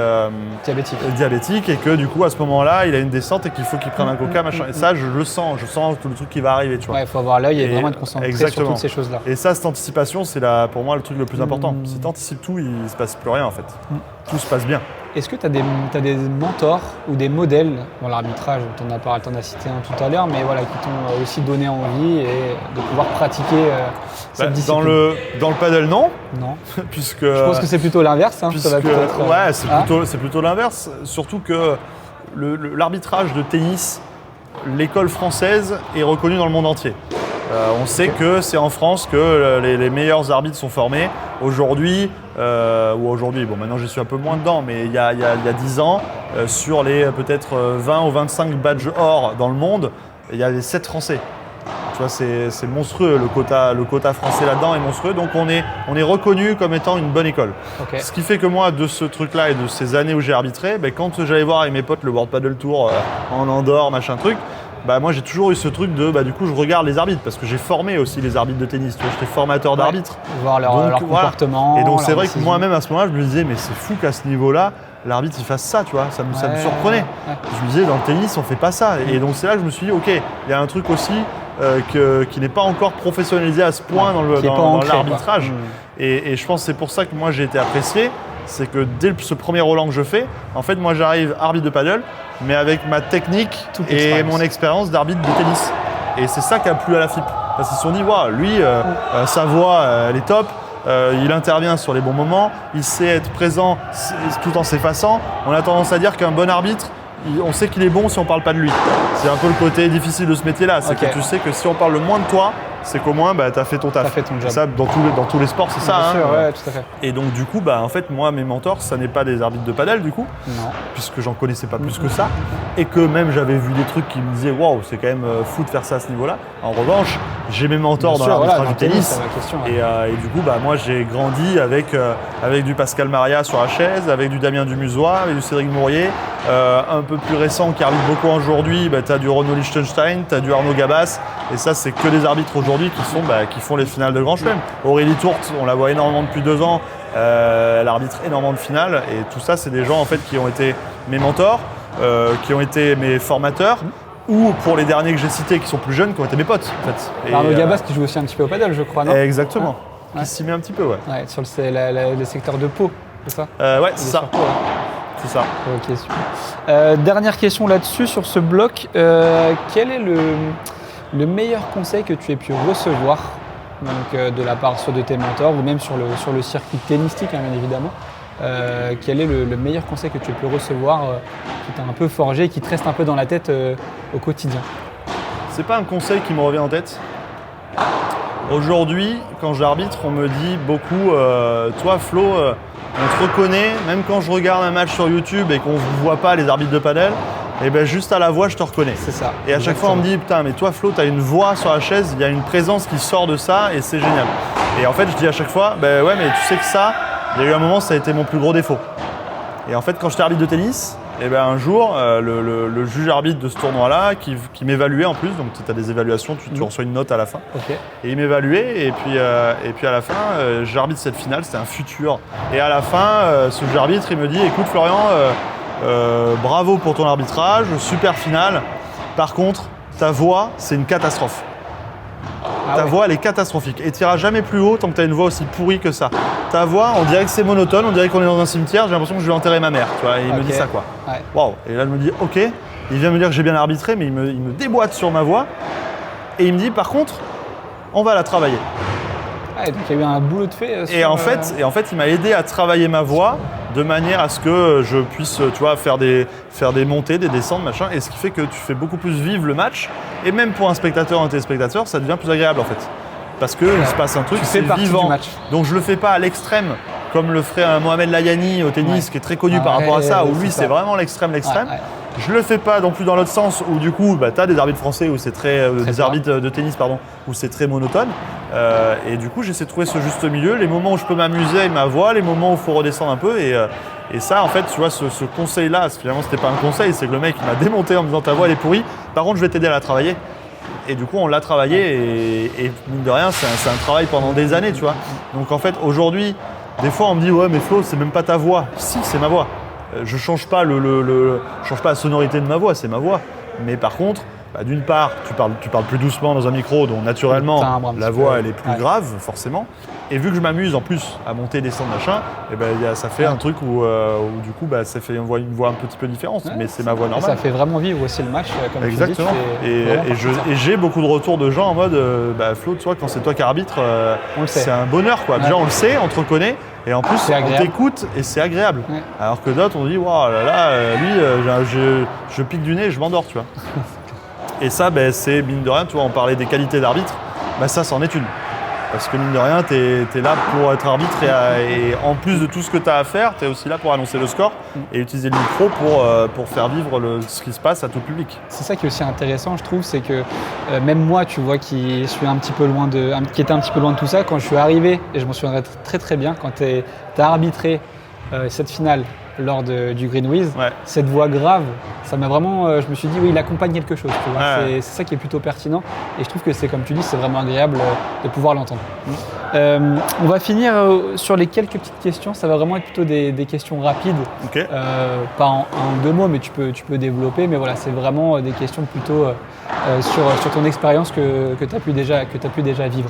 S1: diabétique et que du coup à ce moment-là il a une descente et qu'il faut qu'il prenne un coca machin. Et ça je sens tout le truc qui va arriver, tu vois.
S2: Ouais, il faut avoir l'œil et vraiment être concentré sur toutes ces choses-là.
S1: Et ça, cette anticipation, c'est pour moi le truc le plus important. Si tu anticipes tout, il ne se passe plus rien en fait. Tout se passe bien.
S2: Est-ce que tu as des mentors ou des modèles dans l'arbitrage? Tu en as cité un tout à l'heure, mais voilà, qui t'ont aussi donné envie et de pouvoir pratiquer cette discipline.
S1: Dans le paddle, non.
S2: Non.
S1: Puisque,
S2: je pense que c'est plutôt l'inverse.
S1: C'est plutôt l'inverse. Surtout que l'arbitrage de tennis, l'école française est reconnue dans le monde entier. On sait que c'est en France que les meilleurs arbitres sont formés. Aujourd'hui, maintenant j'y suis un peu moins dedans, mais il y a 10 ans, sur les peut-être 20 ou 25 badges or dans le monde, il y avait 7 Français. Tu vois, c'est monstrueux, le quota français là-dedans est monstrueux, donc on est reconnu comme étant une bonne école. Okay. Ce qui fait que moi, de ce truc-là et de ces années où j'ai arbitré, quand j'allais voir avec mes potes le World Paddle Tour en Andorre, machin truc, moi j'ai toujours eu ce truc de du coup je regarde les arbitres parce que j'ai formé aussi les arbitres de tennis, tu vois, j'étais formateur d'arbitres.
S2: Voir leur comportement.
S1: Et donc c'est vrai que moi-même à ce moment-là je me disais mais c'est fou qu'à ce niveau-là l'arbitre il fasse ça, tu vois, ça me surprenait. Ouais. Je me disais dans le tennis on fait pas ça. Et donc c'est là que je me suis dit ok, il y a un truc aussi qui n'est pas encore professionnalisé à ce point dans l'arbitrage. Et je pense que c'est pour ça que moi j'ai été apprécié. C'est que dès ce premier Roland que je fais, en fait moi j'arrive arbitre de paddle, mais avec ma technique et mon expérience d'arbitre de tennis. Et c'est ça qui a plu à la FIP. Parce qu'ils se sont dit, waouh, lui, sa voix, elle est top, il intervient sur les bons moments, il sait être présent tout en s'effaçant. On a tendance à dire qu'un bon arbitre, on sait qu'il est bon si on ne parle pas de lui. C'est un peu le côté difficile de ce métier-là. C'est que tu sais que si on parle le moins de toi, c'est qu'au moins tu as fait ton taf.
S2: T'as fait ton job.
S1: Ça, dans tous les sports, c'est ça.
S2: Bien sûr, ouais, tout à fait.
S1: Et donc du coup, en fait, moi, mes mentors, ça n'est pas des arbitres de paddle du coup,
S2: non.
S1: Puisque j'en connaissais pas plus que ça, et que même j'avais vu des trucs qui me disaient waouh, c'est quand même fou de faire ça à ce niveau-là. En revanche, j'ai mes mentors dans l'arbitrage du tennis. Et du coup, moi, j'ai grandi avec du Pascal Maria sur la chaise, avec du Damien Dumusois, avec du Cédric Mourier. Un peu plus récent qui arbitre beaucoup aujourd'hui, tu as du Renaud Liechtenstein, tu as du Arnaud Gabas, et ça c'est que des arbitres aujourd'hui qui font les finales de Grand Chelem. Aurélie Tourte, on la voit énormément depuis 2 ans, elle arbitre énormément de finales, et tout ça c'est des gens en fait qui ont été mes mentors, qui ont été mes formateurs, ou pour les derniers que j'ai cités qui sont plus jeunes, qui ont été mes potes en fait.
S2: Arnaud Gabas qui joue aussi un petit peu au paddle je crois, non?
S1: Exactement, qui s'y met un petit peu, ouais.
S2: Sur le secteur de Pau, c'est ça?
S1: Ouais, c'est ça. C'est ça.
S2: Ok, super. Dernière question là-dessus, sur ce bloc. Quel est le meilleur conseil que tu aies pu recevoir de la part soit de tes mentors ou même sur le circuit tennistique, hein, bien évidemment, quel est le meilleur conseil que tu peux recevoir, qui t'a un peu forgé, qui te reste un peu dans la tête au quotidien?
S1: C'est pas un conseil qui me revient en tête. Aujourd'hui, quand j'arbitre, on me dit beaucoup toi Flo, on te reconnaît, même quand je regarde un match sur YouTube et qu'on ne voit pas les arbitres de padel, et ben juste à la voix je te reconnais.
S2: C'est ça.
S1: Et à chaque fois on me dit putain mais toi Flo, tu as une voix sur la chaise, il y a une présence qui sort de ça et c'est génial. Et en fait je dis à chaque fois, ben ouais mais tu sais que ça, il y a eu un moment ça a été mon plus gros défaut. Et en fait quand j'étais arbitre de tennis, et ben un jour, le juge arbitre de ce tournoi-là, qui m'évaluait en plus, donc tu as des évaluations, tu reçois une note à la fin.
S2: Okay.
S1: Et il m'évaluait, et puis à la fin, j'arbitre cette finale, c'était un futur. Et à la fin, ce juge arbitre, il me dit, écoute Florian, bravo pour ton arbitrage, super finale. Par contre, ta voix, c'est une catastrophe. Ta voix, elle est catastrophique. Et tu n'iras jamais plus haut tant que tu as une voix aussi pourrie que ça. Ta voix, on dirait que c'est monotone, on dirait qu'on est dans un cimetière, j'ai l'impression que je vais enterrer ma mère. Tu vois, et il me dit ça, quoi. Waouh. Et là, je me dis, ok. Il vient me dire que j'ai bien arbitré, mais il me déboîte sur ma voix. Et il me dit, par contre, on va la travailler.
S2: Ah, donc il y a eu un boulot de fait.
S1: Et en fait, il m'a aidé à travailler ma voix de manière à ce que je puisse, tu vois, faire des montées, des descentes, machin. Et ce qui fait que tu fais beaucoup plus vivre le match. Et même pour un spectateur, un téléspectateur, ça devient plus agréable en fait. Parce qu'il se passe un truc, c'est vivant. Donc je le fais pas à l'extrême, comme le ferait un Mohamed Layani au tennis, qui est très connu par rapport à ça, où lui c'est vraiment l'extrême. Je le fais pas non plus dans l'autre sens, où du coup, tu as des arbitres français, où c'est des arbitres de tennis, pardon, où c'est très monotone. Et du coup, j'essaie de trouver ce juste milieu, les moments où je peux m'amuser avec ma voix, les moments où il faut redescendre un peu. Et ça, en fait, tu vois, ce conseil-là, finalement, c'était pas un conseil, c'est que le mec il m'a démonté en me disant ta voix elle est pourrie. Par contre, je vais t'aider à la travailler. Et du coup, on l'a travaillé et mine de rien, c'est un travail pendant des années, tu vois. Donc en fait, aujourd'hui, des fois, on me dit ouais, mais Flo, c'est même pas ta voix. Si, c'est ma voix. Je change pas je change pas la sonorité de ma voix, c'est ma voix. Mais par contre, d'une part, tu parles plus doucement dans un micro, donc naturellement, la voix elle est plus grave, forcément. Et vu que je m'amuse en plus à monter, descendre, machin, et ça fait un truc où du coup, ça fait une voix un petit peu différente, mais c'est ma voix normale.
S2: Ça fait vraiment vivre aussi le match, comme
S1: exactement.
S2: tu dis.
S1: Et j'ai beaucoup de retours de gens en mode, Flo, tu vois, quand c'est toi qui arbitre, c'est un bonheur, quoi. Déjà, on le sait, on te reconnaît. Et en plus, on t'écoute et c'est agréable. Ouais. Alors que d'autres, on dit, waouh, lui, je pique du nez et je m'endors, tu vois. Et ça, c'est mine de rien, tu vois, on parlait des qualités d'arbitre, ça, c'en est une. Parce que mine de rien, tu es là pour être arbitre et en plus de tout ce que tu as à faire, tu es aussi là pour annoncer le score et utiliser le micro pour faire vivre ce qui se passe à tout le public.
S2: C'est ça qui est aussi intéressant, je trouve, c'est que même moi, tu vois, qui était un petit peu loin de tout ça, quand je suis arrivé, et je m'en souviendrai très très bien, quand tu as arbitré cette finale lors du Green Wiz, cette voix grave, ça m'a vraiment, je me suis dit oui, il accompagne quelque chose, tu vois. C'est ça qui est plutôt pertinent et je trouve que c'est comme tu dis, c'est vraiment agréable de pouvoir l'entendre. On va finir sur les quelques petites questions, ça va vraiment être plutôt des questions rapides, pas en 2 mots, mais tu peux développer, mais voilà, c'est vraiment des questions plutôt sur ton expérience que tu as pu déjà vivre.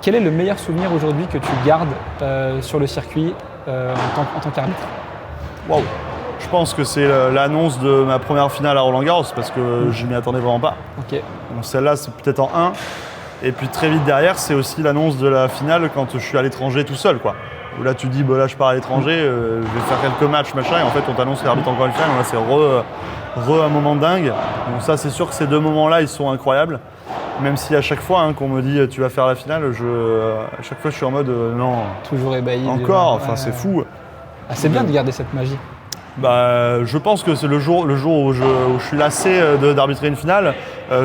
S2: Quel est le meilleur souvenir aujourd'hui que tu gardes sur le circuit en tant qu'arbitre?
S1: Waouh! Je pense que c'est l'annonce de ma première finale à Roland-Garros parce que je m'y attendais vraiment pas. Donc celle-là, c'est peut-être en 1. Et puis très vite derrière, c'est aussi l'annonce de la finale quand je suis à l'étranger tout seul, quoi. Où là, tu dis, là, je pars à l'étranger, je vais faire quelques matchs, machin, et en fait, on t'annonce l'arbitre encore une finale. Là, c'est un moment dingue. Donc ça, c'est sûr que ces 2 moments-là, ils sont incroyables. Même si à chaque fois qu'on me dit tu vas faire la finale, à chaque fois, je suis en mode non.
S2: Toujours ébahi.
S1: Encore, c'est fou.
S2: C'est bien de garder cette magie.
S1: Je pense que c'est le jour où je suis lassé d'arbitrer une finale,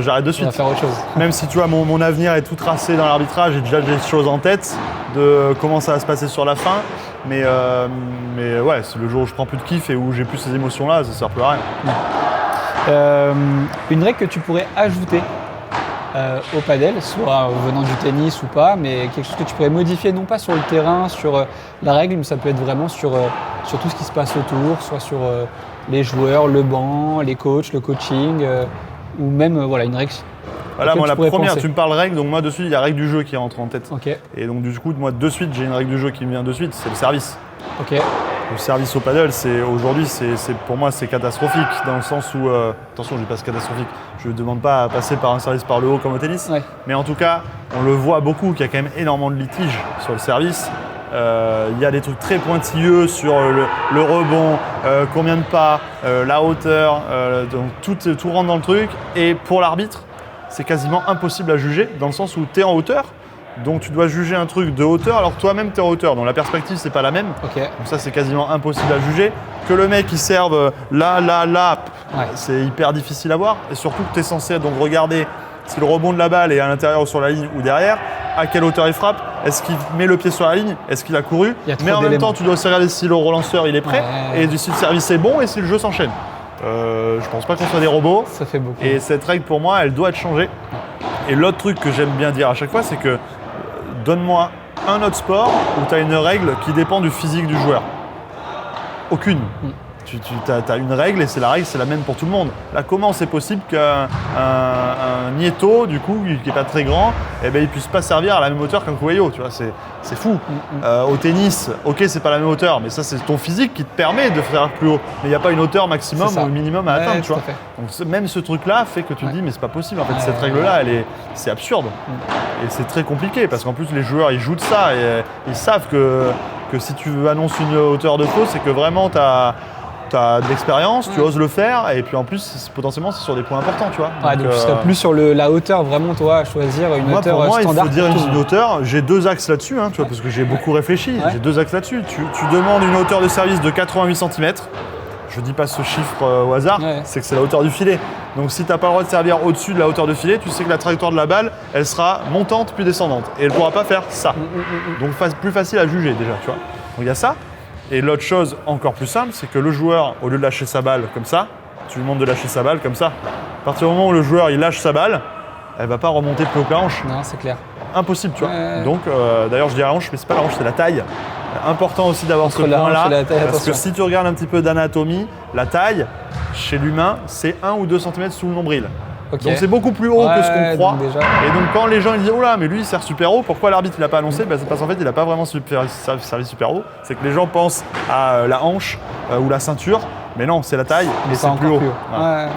S1: j'arrête de suite.
S2: On va faire autre chose.
S1: Même si tu vois mon avenir est tout tracé dans l'arbitrage, j'ai déjà des choses en tête de comment ça va se passer sur la fin. Mais ouais, c'est le jour où je prends plus de kiff et où j'ai plus ces émotions-là, ça sert plus à rien.
S2: Une règle que tu pourrais ajouter au padel, soit venant du tennis ou pas, mais quelque chose que tu pourrais modifier, non pas sur le terrain, sur la règle, mais ça peut être vraiment sur tout ce qui se passe autour, soit sur les joueurs, le banc, les coachs, le coaching, ou même une règle.
S1: Voilà, moi la première, tu me parles règle, donc moi de suite il y a règle du jeu qui rentre en tête.
S2: Okay.
S1: Et donc du coup, moi de suite j'ai une règle du jeu qui me vient de suite, c'est le service.
S2: Okay.
S1: Le service au paddle, aujourd'hui, pour moi, c'est catastrophique dans le sens où, attention, je dis pas c'est catastrophique, je ne demande pas à passer par un service par le haut comme au tennis, mais en tout cas, on le voit beaucoup qu'il y a quand même énormément de litiges sur le service. Il y a des trucs très pointilleux sur le rebond, combien de pas, la hauteur, donc tout rentre dans le truc. Et pour l'arbitre, c'est quasiment impossible à juger dans le sens où tu es en hauteur. Donc tu dois juger un truc de hauteur alors que toi-même tu es en hauteur. Donc la perspective c'est pas la même.
S2: Ok.
S1: Donc ça c'est quasiment impossible à juger. Que le mec il serve là,
S2: Ouais.
S1: c'est hyper difficile à voir. Et surtout que tu es censé donc regarder si le rebond de la balle est à l'intérieur ou sur la ligne ou derrière, à quelle hauteur il frappe, est-ce qu'il met le pied sur la ligne, est-ce qu'il a couru.
S2: Il y a trop
S1: Mais en même
S2: d'éléments.
S1: temps tu dois aussi regarder si le relanceur il est prêt
S2: Ouais.
S1: et si le service est bon et si le jeu s'enchaîne. Je pense pas qu'on soit des robots.
S2: Ça fait beaucoup.
S1: Et cette règle, pour moi, elle doit être changée. Et l'autre truc que j'aime bien dire à chaque fois, c'est que donne-moi un autre sport où tu as une règle qui dépend du physique du joueur. Aucune. Tu as une règle et c'est la même pour tout le monde. Là, comment c'est possible qu'un Nieto, du coup, qui n'est pas très grand, eh ben, il ne puisse pas servir à la même hauteur qu'un Cuello, tu vois, c'est fou. Au tennis, ok, c'est pas la même hauteur, mais ça, c'est ton physique qui te permet de faire plus haut. Mais il n'y a pas une hauteur maximum ou minimum à atteindre, tu vois. Donc, même ce truc-là fait que tu te dis, mais c'est pas possible. En fait, cette règle-là, c'est absurde. Et c'est très compliqué parce qu'en plus, les joueurs, ils jouent de ça et ils savent que si tu annonces une hauteur de faux, c'est que vraiment, tu as de l'expérience, tu oses le faire, et puis en plus, potentiellement, c'est sur des points importants, tu vois.
S2: Ouais, donc tu serais plus sur la hauteur, vraiment, toi, à choisir une hauteur
S1: pour moi,
S2: standard.
S1: il faut dire une hauteur. J'ai deux axes là-dessus, hein, tu vois, parce que j'ai beaucoup réfléchi.
S2: Ouais.
S1: J'ai deux axes là-dessus. Tu demandes une hauteur de service de 88 cm. Je dis pas ce chiffre au hasard, c'est que c'est la hauteur du filet. Donc si tu n'as pas le droit de servir au-dessus de la hauteur de filet, tu sais que la trajectoire de la balle, elle sera montante puis descendante. Et elle ne pourra pas faire ça. Donc plus facile à juger déjà, tu vois. Donc il y a ça. Et l'autre chose encore plus simple, c'est que le joueur, au lieu de lâcher sa balle comme ça, tu lui demandes de lâcher sa balle comme ça. À partir du moment où le joueur il lâche sa balle, elle ne va pas remonter plus haut que la hanche.
S2: Non, c'est clair.
S1: Impossible, tu vois. Donc, d'ailleurs, je dis la hanche, mais c'est pas la hanche, c'est la taille. Important aussi d'avoir ce point-là, parce que si tu regardes un petit peu d'anatomie, la taille, chez l'humain, c'est 1 ou 2 cm sous le nombril.
S2: Okay.
S1: Donc c'est beaucoup plus haut que ce qu'on croit.
S2: Déjà.
S1: Et donc quand les gens ils disent oh là mais lui il sert super haut, pourquoi l'arbitre il l'a pas annoncé? C'est parce qu'en fait il n'a pas vraiment servi super haut. C'est que les gens pensent à la hanche ou la ceinture, mais non c'est la taille et c'est plus haut. Voilà.
S2: Ouais.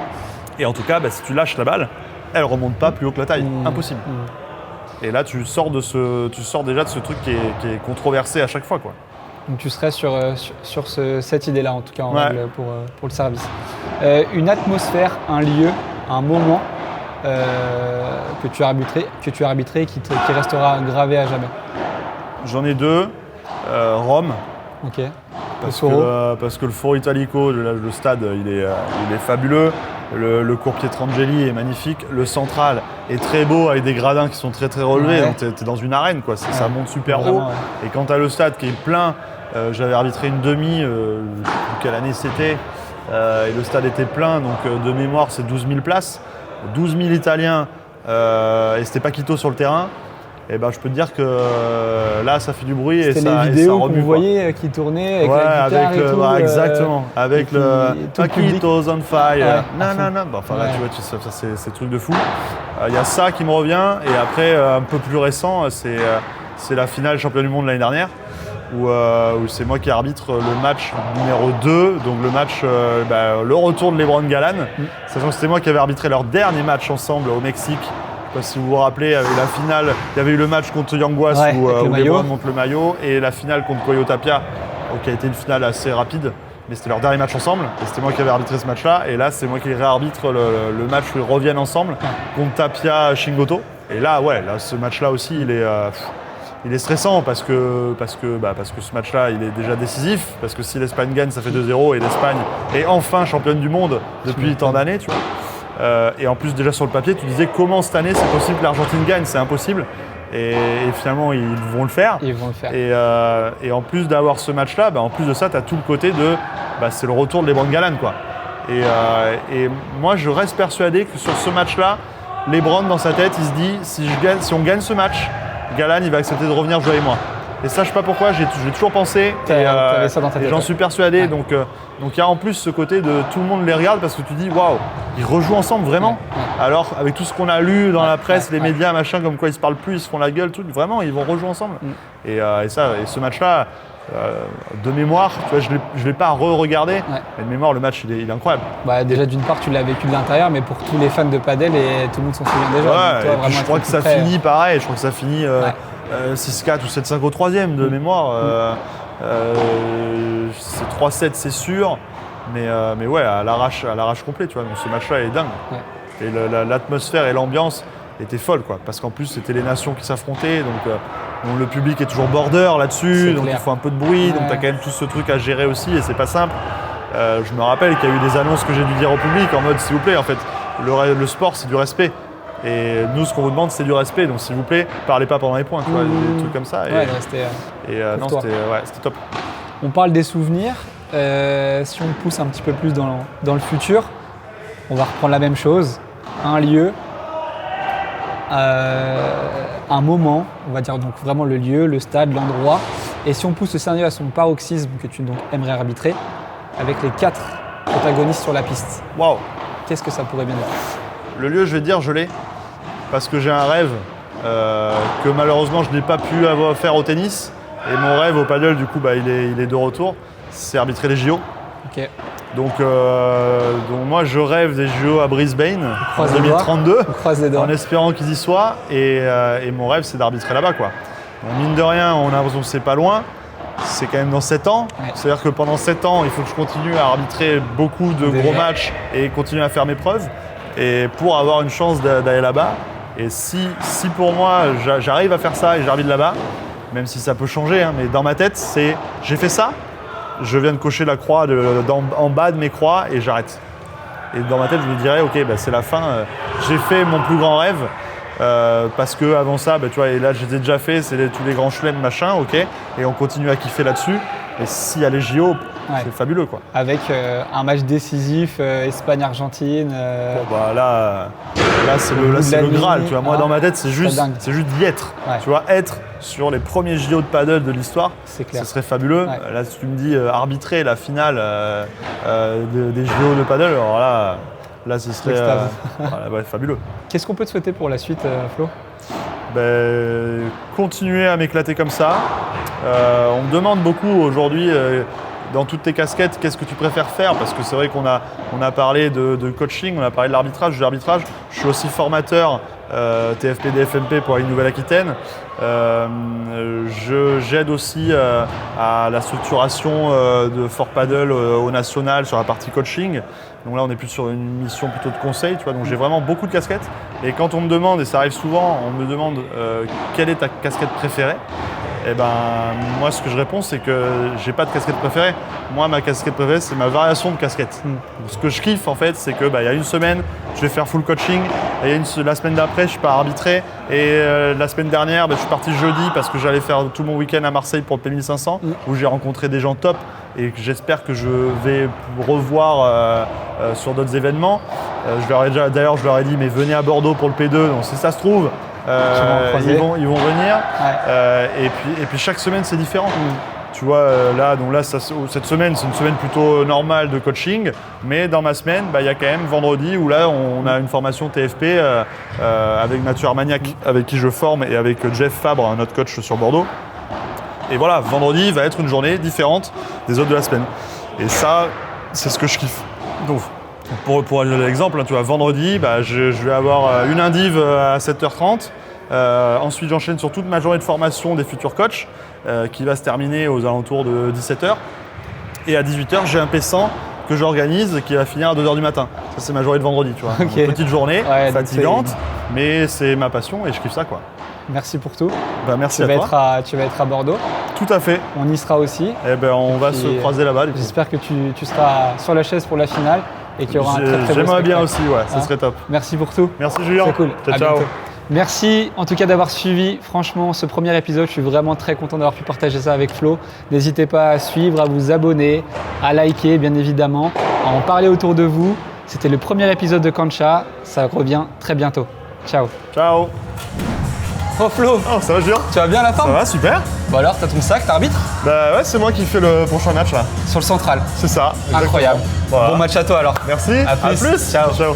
S1: Et en tout cas si tu lâches la balle, elle remonte pas plus haut que la taille, impossible. Et là tu sors déjà de ce truc qui est controversé à chaque fois quoi.
S2: Donc tu serais sur cette idée-là en tout cas en règle pour le service. Une atmosphère, un lieu, un moment que tu as arbitré qui restera gravé à jamais.
S1: J'en ai deux. Rome.
S2: Ok.
S1: Parce que le Foro Italico, le stade, il est fabuleux. Le cours Pietrangeli est magnifique. Le central est très beau avec des gradins qui sont très très relevés. Donc tu es dans une arène, quoi. Ça monte super haut. Ouais. Et quand tu as le stade qui est plein, j'avais arbitré une demi, quelle année c'était, et le stade était plein, donc de mémoire c'est 12 000 places. 12 000 Italiens et c'était Paquito sur le terrain. Et ben, je peux te dire que là, ça fait du bruit et ça remue.
S2: C'était les vidéos que vous voyez qui tournaient avec la guitare et tout.
S1: Exactement. Avec le Paquito's on fire. Non. Bon, enfin, là, tu vois, ça, c'est truc de fou. Il y a ça qui me revient. Et après, un peu plus récent, c'est la finale champion du monde l'année dernière. Où c'est moi qui arbitre le match numéro 2, donc le match, le retour de LeBron Galan. Sachant que c'était moi qui avais arbitré leur dernier match ensemble au Mexique. Je ne sais pas si vous vous rappelez, il y avait la finale, il y avait eu le match contre Yanguas où LeBron monte le maillot, et la finale contre Koyo Tapia, qui a été une finale assez rapide, mais c'était leur dernier match ensemble, et c'était moi qui avais arbitré ce match-là, et là c'est moi qui réarbitre le match où ils reviennent ensemble contre Tapia Shingoto. Et là, ce match-là aussi, il est stressant parce que ce match-là, il est déjà décisif, parce que si l'Espagne gagne, ça fait 2-0, et l'Espagne est enfin championne du monde depuis tant d'années, tu vois. Et en plus, déjà sur le papier, tu disais comment cette année c'est possible que l'Argentine gagne, c'est impossible. Et finalement, ils vont le faire. Et en plus d'avoir ce match-là, en plus de ça, tu as tout le côté de c'est le retour de LeBron Galan, quoi. Et moi, je reste persuadé que sur ce match-là, LeBron, dans sa tête, il se dit si on gagne ce match, Galan, il va accepter de revenir jouer avec moi. Et ça, je sais pas pourquoi, j'ai toujours pensé. Et j'en suis persuadé. Donc il y a en plus ce côté de tout le monde les regarde parce que tu dis waouh, ils rejouent ensemble vraiment. Alors avec tout ce qu'on a lu dans la presse, les médias, machin, comme quoi ils se parlent plus, ils se font la gueule, tout, vraiment ils vont rejouer ensemble. Et ce match-là, de mémoire, tu vois, je l'ai pas re-regardé,
S2: Ouais.
S1: mais de mémoire, le match, il est incroyable.
S2: Bah, déjà, d'une part, tu l'as vécu de l'intérieur, mais pour tous les fans de padel, et tout le monde s'en souvient déjà.
S1: Ouais,
S2: Donc, toi,
S1: et puis je
S2: être
S1: crois que
S2: tout
S1: ça
S2: près,
S1: finit pareil, je crois que ça finit
S2: Ouais.
S1: 6-4 ou 7-5 au troisième de mémoire. C'est 3-7, c'est sûr, mais ouais, à l'arrache complet, tu vois. Donc ce match-là est dingue.
S2: Ouais.
S1: Et l'atmosphère et l'ambiance étaient folles, quoi. Parce qu'en plus, c'était les nations qui s'affrontaient, donc le public est toujours border
S2: C'est
S1: là-dessus, donc
S2: clair.
S1: il faut un peu de bruit, donc
S2: Ouais.
S1: tu as quand même tout ce truc à gérer aussi, et c'est pas simple. Je me rappelle qu'il y a eu des annonces que j'ai dû dire au public en mode, s'il vous plaît, en fait, le sport, c'est du respect. Et nous, ce qu'on vous demande, c'est du respect. Donc, s'il vous plaît, parlez pas pendant les points, tu vois, des trucs comme ça.
S2: Ouais, rester,
S1: Non,
S2: courtois.
S1: c'était top.
S2: On parle des souvenirs. Si on pousse un petit peu plus dans le futur, on va reprendre la même chose. Un lieu, un moment, on va dire donc vraiment le lieu, le stade, l'endroit. Et si on pousse le scénario à son paroxysme que tu donc aimerais arbitrer, avec les 4 protagonistes sur la piste,
S1: Waouh!
S2: qu'est-ce que ça pourrait bien être?
S1: Le lieu, je vais te dire, je l'ai. Parce que j'ai un rêve que malheureusement, je n'ai pas pu faire au tennis. Et mon rêve au paddle, du coup, il est de retour. C'est arbitrer les JO.
S2: Ok.
S1: Donc moi, je rêve des JO à Brisbane en
S2: croise les doigts.
S1: 2032.
S2: On croise les doigts.
S1: En espérant qu'ils y soient. Et mon rêve, c'est d'arbitrer là-bas, quoi. Donc, mine de rien, on a l'impression que c'est pas loin. C'est quand même dans 7 ans.
S2: Ouais.
S1: C'est-à-dire que pendant 7 ans, il faut que je continue à arbitrer beaucoup de
S2: Déjà.
S1: gros matchs et continuer à faire mes preuves. Et pour avoir une chance d'aller là-bas. Et si pour moi, j'arrive à faire ça et j'arbitre là-bas, même si ça peut changer, hein, mais dans ma tête, c'est j'ai fait ça, je viens de cocher la croix en bas de mes croix et j'arrête. Et dans ma tête, je me dirais, ok, c'est la fin, j'ai fait mon plus grand rêve, parce que avant ça, tu vois, et là j'ai déjà fait, c'est tous les grands chelems, machin, ok, et on continue à kiffer là-dessus. Et s'il y a les JO,
S2: Ouais.
S1: c'est fabuleux, quoi.
S2: Avec un match décisif, Espagne-Argentine.
S1: Bon, là c'est
S2: bout de la
S1: le
S2: ligne,
S1: Graal, tu vois. Moi,
S2: hein.
S1: dans ma tête, c'est juste
S2: dingue.
S1: d'y être.
S2: Ouais.
S1: Tu vois, être sur les premiers JO de paddle de l'histoire,
S2: C'est clair.
S1: ce serait fabuleux.
S2: Ouais.
S1: Là, si tu me dis arbitrer la finale des JO de paddle, alors là ce serait
S2: L'extase.
S1: ouais, fabuleux.
S2: Qu'est-ce qu'on peut te souhaiter pour la suite, Flo?
S1: Continuer à m'éclater comme ça. On me demande beaucoup aujourd'hui, dans toutes tes casquettes, qu'est-ce que tu préfères faire? Parce que c'est vrai qu'on a parlé de coaching, on a parlé de l'arbitrage. Je suis aussi formateur TFP, DFMP pour la Nouvelle-Aquitaine. J'aide aussi à la structuration de Fort Paddle au national sur la partie coaching. Donc là, on est plus sur une mission plutôt de conseil, tu vois. Donc j'ai vraiment beaucoup de casquettes. Et quand on me demande, et ça arrive souvent, on me demande quelle est ta casquette préférée. Et moi, ce que je réponds, c'est que j'ai pas de casquette préférée. Moi, ma casquette préférée, c'est ma variation de casquette. Ce que je kiffe, en fait, c'est que il y a une semaine, je vais faire full coaching. Et la semaine d'après, je pars arbitrer. Et la semaine dernière, je suis parti jeudi parce que j'allais faire tout mon week-end à Marseille pour le P1500, où j'ai rencontré des gens top et que j'espère que je vais revoir sur d'autres événements. D'ailleurs, je leur ai dit, mais venez à Bordeaux pour le P2. Donc si ça se trouve, ils vont venir.
S2: Ouais.
S1: Et puis chaque semaine, c'est différent. Tu vois, cette semaine, c'est une semaine plutôt normale de coaching. Mais dans ma semaine, il y a quand même vendredi où là, on a une formation TFP avec Mathieu Armagnac, avec qui je forme, et avec Jeff Fabre, notre coach sur Bordeaux. Et voilà, vendredi va être une journée différente des autres de la semaine. Et ça, c'est ce que je kiffe. Donc, pour l'exemple, tu vois, vendredi, je vais avoir une indive à 7h30. Ensuite, j'enchaîne sur toute ma journée de formation des futurs coachs qui va se terminer aux alentours de 17h. Et à 18h, j'ai un P100 que j'organise qui va finir à 2h du matin. Ça, c'est ma journée de vendredi, tu vois.
S2: Ok.
S1: Donc, petite journée,
S2: Ouais,
S1: fatigante, mais c'est ma passion et je kiffe ça, quoi.
S2: Merci pour tout.
S1: Merci à toi.
S2: Tu vas être à Bordeaux.
S1: Tout à fait.
S2: On y sera aussi.
S1: On va
S2: puis,
S1: se croiser là-bas. du coup.
S2: J'espère que tu seras sur la chaise pour la finale et qu'il y aura un très très beau
S1: J'aimerais bien
S2: spectacle.
S1: aussi, ouais, ça serait top.
S2: Merci pour tout.
S1: Merci Julien.
S2: C'est cool.
S1: Ciao,
S2: À
S1: ciao.
S2: bientôt. Merci en tout cas d'avoir suivi franchement ce premier épisode. Je suis vraiment très content d'avoir pu partager ça avec Flo. N'hésitez pas à suivre, à vous abonner, à liker bien évidemment, à en parler autour de vous. C'était le premier épisode de Kancha. Ça revient très bientôt. Ciao.
S1: Ciao.
S2: Oh Flo,
S1: Oh, ça va Julien?
S2: tu vas bien la
S1: Ça
S2: forme?
S1: va, super.
S2: Bah alors, t'as ton sac, t'arbitres
S1: Ouais, c'est moi qui fais le prochain match là.
S2: sur le central.
S1: C'est ça. exactement.
S2: Incroyable.
S1: Voilà.
S2: Bon match à toi alors.
S1: Merci.
S2: À plus. Ciao.
S1: Ciao.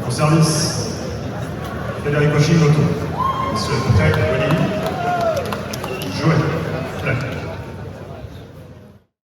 S3: Au service, Federico Chimoto. Monsieur Prêt, Bolivie. Jouez. Prêt.